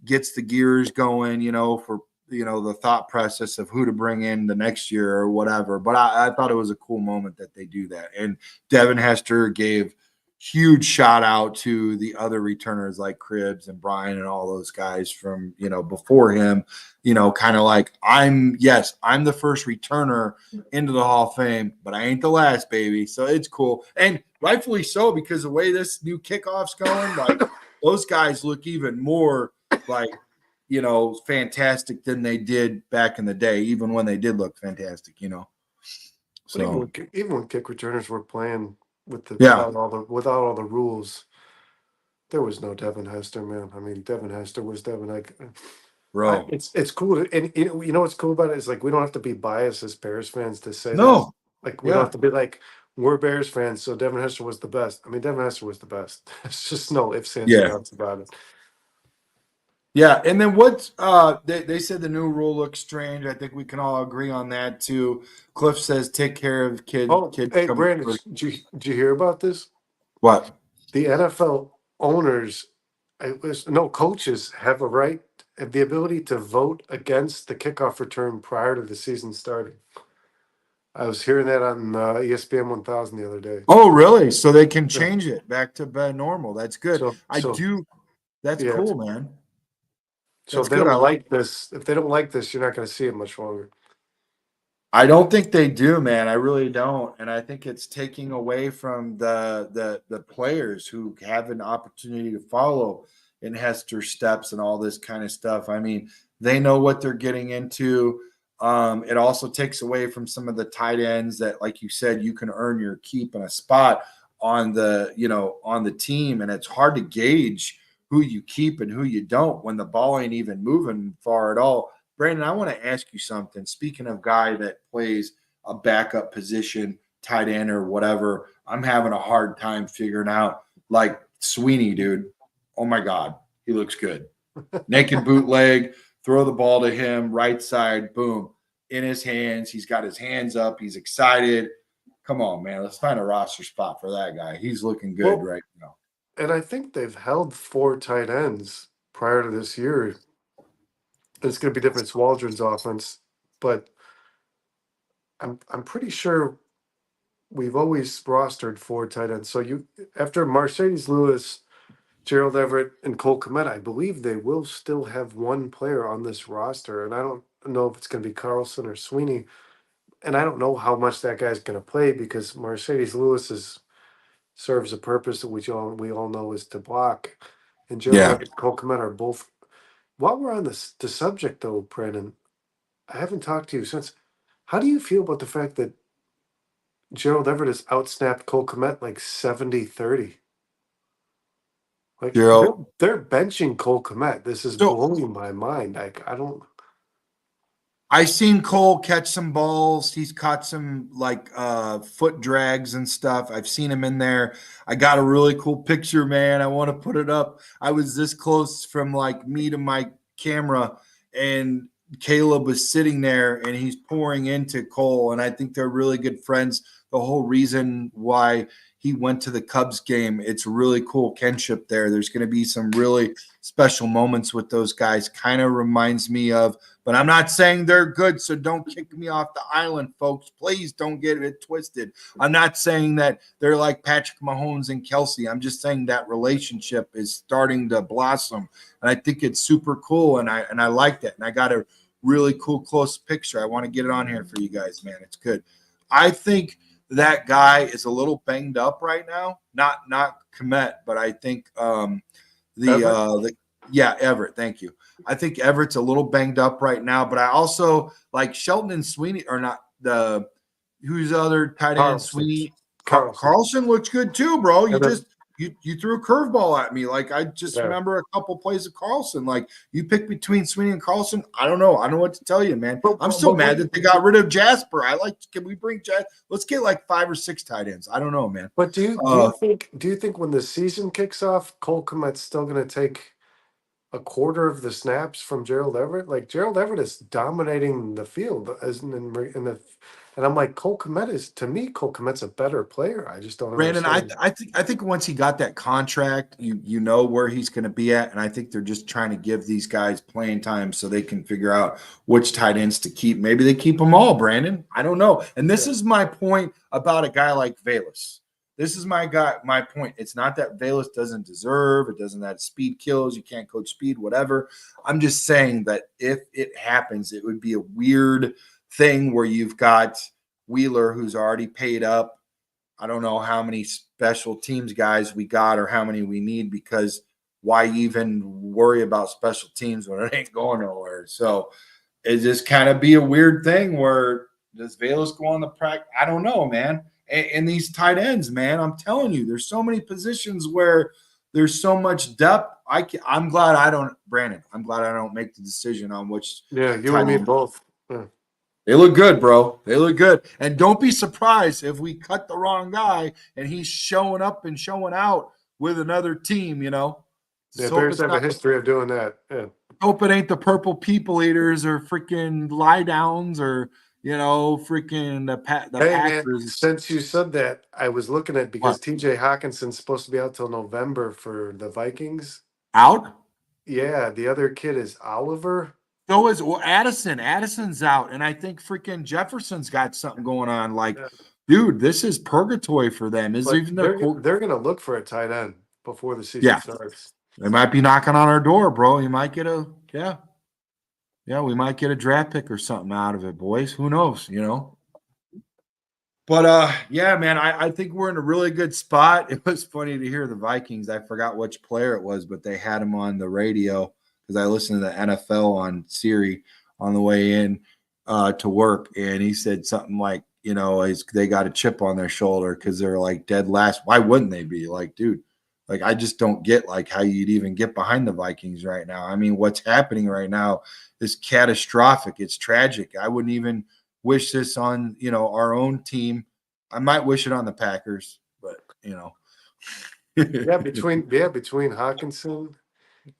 gets the gears going, for the thought process of who to bring in the next year or whatever. But I thought it was a cool moment that they do that. And Devin Hester gave huge shout out to the other returners like Cribbs and Brian and all those guys from before him, kind of like I'm the first returner into the Hall of Fame, but I ain't the last, baby. So it's cool. And rightfully so, because the way this new kickoff's going, like those guys look even more like fantastic than they did back in the day, even when they did look fantastic. But even So when kick returners were playing yeah, without all the rules, there was no Devin Hester, man. I mean, Devin Hester was Devin. bro. It's cool, and you know what's cool about it is like we don't have to be biased as Bears fans to say that. No, Like we don't yeah, have to be like we're Bears fans, so Devin Hester was the best. I mean, Devin Hester was the best. It's just no ifs, ands, or yeah, buts about it. yeah. And then what they said the new rule looks strange. I think we can all agree on that too. Cliff says take care of Oh, kids hey, coming Brandon, first. did you hear about this? What? The NFL owners, no coaches have a right, have the ability to vote against the kickoff return prior to the season starting. I was hearing that on ESPN 1000 the other day. Oh, really? So they can Yeah. change it back to normal. That's good. So, I so do. That's yeah. cool, man. So That's if they good. I don't like. like this, you're not going to see it much longer. I don't think they do, man. I really don't, and I think it's taking away from the players who have an opportunity to follow in Hester's steps and all this kind of stuff. I mean, they know what they're getting into. It also takes away from some of the tight ends that, like you said, you can earn your keep in a spot on the team, and it's hard to gauge who you keep and who you don't when the ball ain't even moving far at all. Brandon, I want to ask you something. Speaking of guy that plays a backup position, tight end or whatever, I'm having a hard time figuring out like Sweeney, dude. Oh my God, he looks good. Naked bootleg, throw the ball to him, right side, boom, in his hands. He's got his hands up. He's excited. Come on, man. Let's find a roster spot for that guy. He's looking good Well, right now. and I think they've held 4 tight ends prior to this year. It's going to be different. It's Waldron's offense, but I'm pretty sure we've always rostered 4 tight ends. So you after Mercedes Lewis, Gerald Everett, and Cole Kmet, I believe they will still have one player on this roster, and I don't know if it's going to be Carlson or Sweeney, and I don't know how much that guy's going to play because Mercedes Lewis serves a purpose that we all know is to block, and Gerald Yeah. Everett and Cole Kmet are both. While we're on the subject though, Brandon, I haven't talked to you since. How do you feel about the fact that Gerald Everett has outsnapped Cole Kmet like 70-30? Like Gerald. they're benching Cole Kmet. This is So blowing my mind. Like I don't. I seen Cole catch some balls. He's caught some like foot drags and stuff. I've seen him in there. I got a really cool picture, man. I want to put it up. I was this close from like me to my camera, and Caleb was sitting there and he's pouring into Cole. And I think they're really good friends. The whole reason why he went to the Cubs game, it's really cool kinship there. There's going to be some really special moments with those guys. Kind of reminds me of, but I'm not saying they're good, so don't kick me off the island, folks. Please don't get it twisted. I'm not saying that they're like Patrick Mahomes and Kelsey. I'm just saying that relationship is starting to blossom, and I think it's super cool, and I like that. And I got a really cool close picture. I want to get it on here for you guys, man. It's good. I think that guy is a little banged up right now. Not Komet, but I think the yeah, Everett. Thank you. I think Everett's a little banged up right now, but I also like Shelton and Sweeney, or not the who's the other tight end. Sweeney Carlson looks good too, bro. You just you threw a curveball at me. Like I just remember a couple plays of Carlson. Like you pick between Sweeney and Carlson. I don't know. I don't know what to tell you, man. I'm so mad that they got rid of Jasper. Can we bring Jasper? Let's get like 5 or 6 tight ends. I don't know, man. But do you think when the season kicks off, Cole Kmet's still going to take a quarter of the snaps from Gerald Everett? Like Gerald Everett is dominating the field as in the, and I'm like, Cole Kmet's a better player. I just don't Brandon, understand. I think once he got that contract, you know where he's going to be at, and I think they're just trying to give these guys playing time so they can figure out which tight ends to keep. Maybe they keep them all, Brandon. I don't know. And this is my point about a guy like Velus. This is my point. It's not that Velus doesn't deserve, it doesn't have speed kills, you can't coach speed, whatever. I'm just saying that if it happens, it would be a weird thing where you've got Wheeler, who's already paid up. I don't know how many special teams guys we got or how many we need, because why even worry about special teams when it ain't going nowhere? So it just kind of be a weird thing where does Velus go on the practice? I don't know, man. And these tight ends, man, I'm telling you, there's so many positions where there's so much depth. I'm glad I don't, Brandon. I'm glad I don't make the decision on which. Yeah, you and me both. Yeah. They look good, bro. They look good. And don't be surprised if we cut the wrong guy and he's showing up and showing out with another team, you know. Yeah, Bears have a history of doing that. Yeah. Hope it ain't the purple people eaters or freaking lie downs or, you know, freaking the Packers. Man, since you said that, I was looking at because TJ Hawkinson's supposed to be out till November for the Vikings. Out? Yeah, the other kid is Oliver. So is Addison. Addison's out, and I think freaking Jefferson's got something going on. Like, dude, this is purgatory for them. They're going to look for a tight end before the season starts. They might be knocking on our door, bro. You might get we might get a draft pick or something out of it, boys. Who knows, you know? But yeah, man, I think we're in a really good spot. It was funny to hear the Vikings. I forgot which player it was, but they had him on the radio because I listened to the NFL on Siri on the way in to work, and he said something like, you know, they got a chip on their shoulder because they're like dead last. Why wouldn't they be? Like, dude, like I just don't get like how you'd even get behind the Vikings right now. I mean, what's happening right now is catastrophic. It's tragic. I wouldn't even wish this on, you know, our own team. I might wish it on the Packers, but you know. between Hawkinson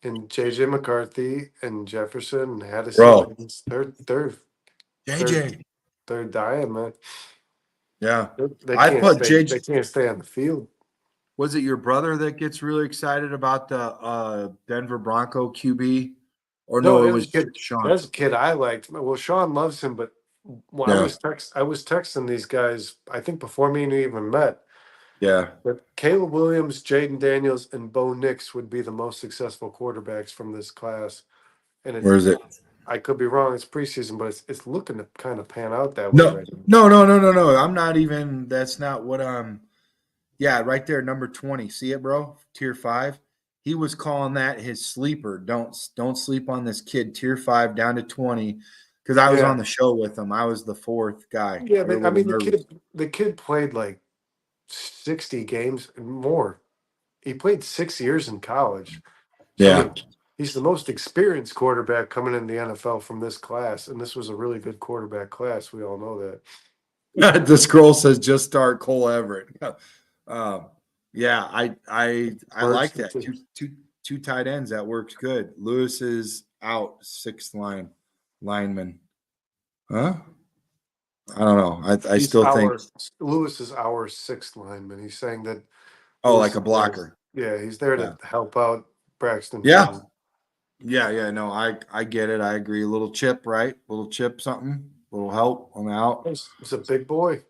and JJ McCarthy and Jefferson and Addison, they're dying, man. Yeah. They can't stay on the field. Was it your brother that gets really excited about the Denver Bronco QB? Or no, it was Sean. That's a kid I liked. Well, Sean loves him, but I was texting these guys, I think before me and you even met. Yeah. But Caleb Williams, Jaden Daniels, and Bo Nix would be the most successful quarterbacks from this class. And where is it? I could be wrong. It's preseason, but it's looking to kind of pan out that way right now. No. I'm not even. That's not what Yeah, right there, number 20. See it, bro? Tier 5. He was calling that his sleeper. Don't sleep on this kid. Tier 5 down to 20. Because I was on the show with him. I was the 4th guy. Yeah, I mean the kid played like 60 games and more. He played 6 years in college. Yeah. He's the most experienced quarterback coming in the NFL from this class, and this was a really good quarterback class. We all know that. The scroll says just start Cole Everett. Um, yeah, I Birds, like that. Two tight ends. That works good. Lewis is out, sixth lineman. Huh? I don't know. I he's still think Lewis is our sixth lineman. He's saying that like Lewis a is there. blocker. Yeah, he's there Yeah. to help out Braxton Yeah. Jones. Yeah. No, I get it. I agree. A little chip, right? A little chip, something, a little help on the out. He's a big boy.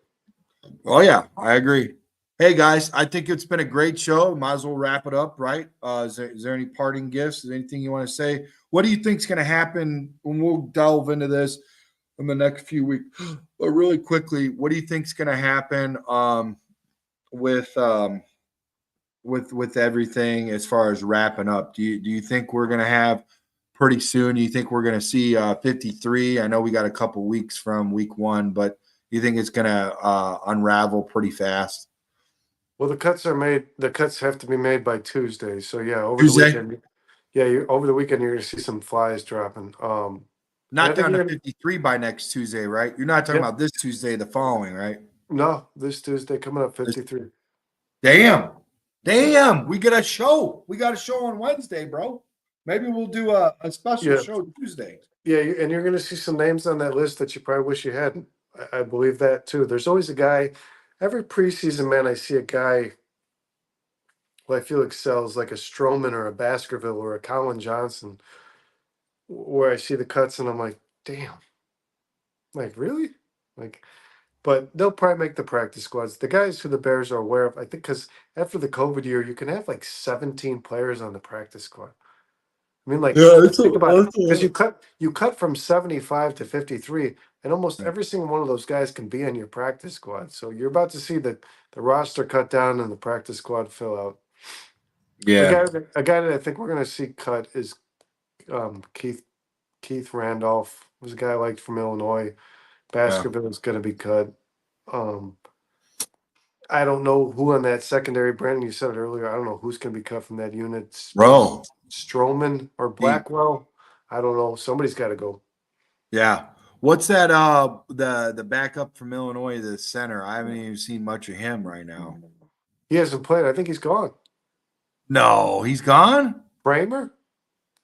Oh yeah, I agree. Hey guys, I think it's been a great show. Might as well wrap it up, right? Is there any parting gifts? Is there anything you want to say? What do you think is going to happen when we'll delve into this in the next few weeks? But really quickly, what do you think is going to happen with with everything as far as wrapping up? Do you think we're going to have pretty soon? Do you think we're going to see 53? I know we got a couple weeks from week 1, but you think it's going to unravel pretty fast? Well, the cuts are made. The cuts have to be made by Tuesday. So yeah, over the Tuesday, weekend. Yeah, over the weekend you're gonna see some flies dropping. And I not think down to you're gonna. 53 by next Tuesday, right? You're not talking Yep. about this Tuesday, the following, right? No, this Tuesday coming up This- 53. Damn. Damn. We get a show. We got a show on Wednesday, bro. Maybe we'll do a special Yeah, show Tuesday. yeah, and you're gonna see some names on that list that you probably wish you hadn't. I believe that too. There's always a guy. Every preseason, man, I see a guy who I feel excels, like a Stroman or a Baskerville or a Colin Johnson, where I see the cuts and I'm like, damn, like really, like. But they'll probably make the practice squads. The guys who the Bears are aware of, I think, because after the COVID year, you can have like 17 players on the practice squad. I mean, like, Yeah, it's think about it, because a you cut from 75 to 53, and almost yeah. every single one of those guys can be on your practice squad. So you're about to see the roster cut down and the practice squad fill out. Yeah. A guy that I think we're going to see cut is Keith Randolph. Was a guy I liked from Illinois. Yeah. Baskerville is going to be cut. Um, I don't know who on that secondary, Brandon. You said it earlier. I don't know who's going to be cut from that unit. Bro. Stroman or Deep. Blackwell. I don't know. Somebody's got to go. Yeah. What's that the backup from Illinois, the center? I haven't even seen much of him right now. He hasn't played. I think he's gone. No, he's gone? Kramer?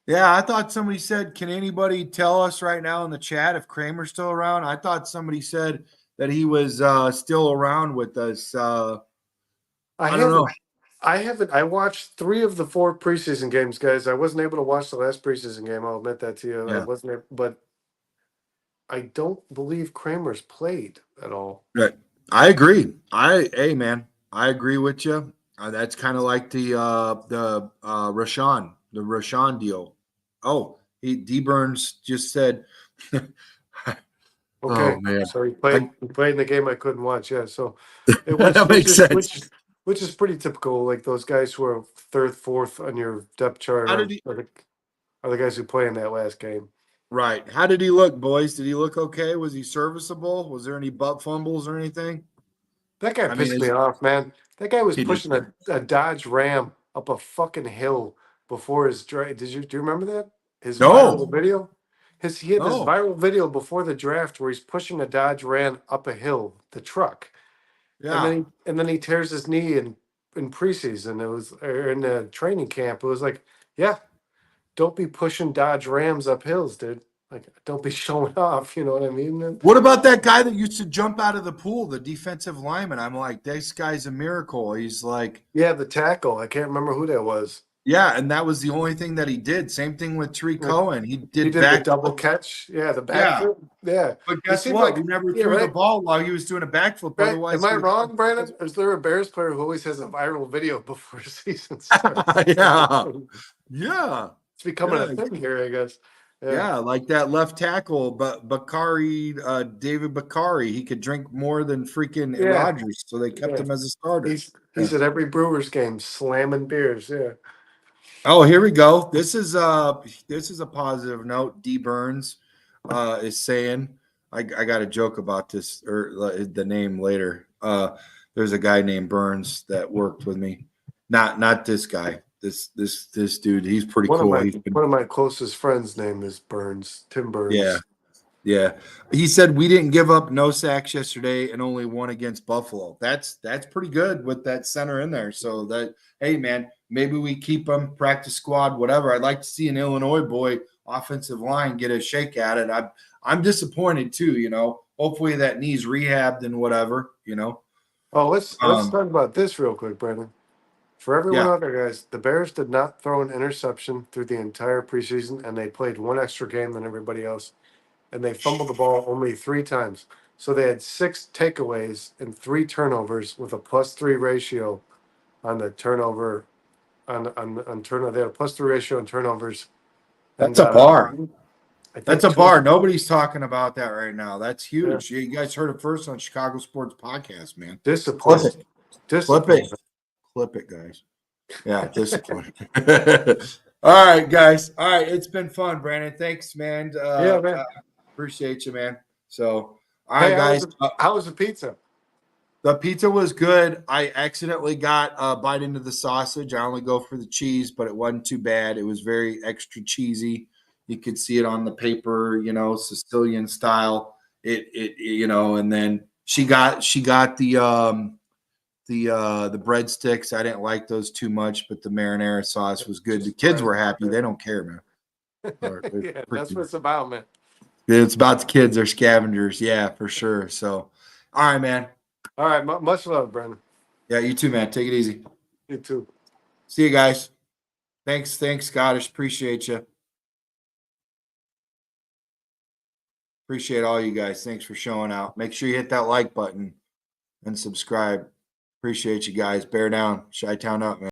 Yeah, I thought somebody said, can anybody tell us right now in the chat if Kramer's still around? I thought somebody said that he was still around with us. I I don't haven't. know. I haven't. I watched 3 of the 4 preseason games, guys. I wasn't able to watch the last preseason game. I'll admit that to you. I Yeah. wasn't, but I don't believe Kramer's played at all. Right. I agree. Hey man, I agree with you. That's kind of like the Rashawn deal. Oh, D Burns just said, Okay, oh man, so he played. He played in the game I couldn't watch. Yeah, so it that makes sense. which is pretty typical. Like those guys who are third, fourth on your depth chart How did he? are the guys who play in that last game. Right. How did he look, boys? Did he look okay? Was he serviceable? Was there any butt fumbles or anything? That guy I mean, pissed me off, man. That guy was he did. pushing a Dodge Ram up a fucking hill before his draft. Do you remember that? His viral No, video? He had this no. viral video before the draft where he's pushing a Dodge Ram up a hill, the truck. Yeah. And then he tears his knee in preseason. It was or in the training camp. It was like, yeah, don't be pushing Dodge Rams up hills, dude. Like, don't be showing off. You know what I mean? And What about that guy that used to jump out of the pool, the defensive lineman? I'm like, this guy's a miracle. He's like, yeah, the tackle. I can't remember who that was. yeah, and that was the only thing that he did. Same thing with Tree Like, Cohen. He he did did the back. double catch. Yeah, the Yeah, backflip. Yeah. but It guess seemed what? like, We never yeah, threw the right. ball while he was doing a backflip. Right. Otherwise, Am I wrong, Brandon? Is there a Bears player who always has a viral video before season starts? yeah, yeah, It's becoming yeah. a thing here, I guess. Yeah. Yeah, like that left tackle, but Bakari, David Bakari, he could drink more than freaking Yeah. Rodgers, so they kept Yeah. him as a starter. He's at every Brewers game slamming beers. Yeah. Oh, here we go. This is a positive note. D Burns is saying, I got a joke about this or the name later. There's a guy named Burns that worked with me. Not this guy. this dude, he's pretty One cool. of my closest friends' name is Burns, Tim Burns. Yeah. Yeah. He said we didn't give up no sacks yesterday and only one against Buffalo. That's pretty good with that center in there. So that, hey man, maybe we keep him, practice squad, whatever. I'd like to see an Illinois boy offensive line get a shake at it. I'm disappointed too, you know. Hopefully that knee's rehabbed and whatever, you know. Oh, let's talk about this real quick, Brandon. For everyone Yeah. out there, guys, the Bears did not throw an interception through the entire preseason, and they played one extra game than everybody else. And they fumbled the ball only 3 times. So they had 6 takeaways and 3 turnovers with a +3 ratio on the turnover on turnover. They had a +3 ratio on turnovers. And That's a bar. I think That's a bar. Nobody's talking about that right now. That's huge. Yeah. You guys heard it first on Chicago Sports Podcast, man. Discipline. Clip it. Discipline. Clip it, guys. Yeah, discipline. All right, guys. All right, it's been fun, Brandon. Thanks, man. Yeah, man. Appreciate you, man. So, all right, guys. How was the pizza? The pizza was good. I accidentally got a bite into the sausage. I only go for the cheese, but it wasn't too bad. It was very extra cheesy. You could see it on the paper, you know, Sicilian style. It you know, and then she got the breadsticks. I didn't like those too much, but the marinara sauce was good. The kids were happy. They don't care, man. Yeah, that's what it's about, man. It's about the kids. They're scavengers. Yeah, for sure. So, all right, man. All right. Much love, Brandon. Yeah, you too, man. Take it easy. You too. See you guys. Thanks, Scottish. Appreciate you. Appreciate all you guys. Thanks for showing out. Make sure you hit that like button and subscribe. Appreciate you guys. Bear down. Chi-town up, man.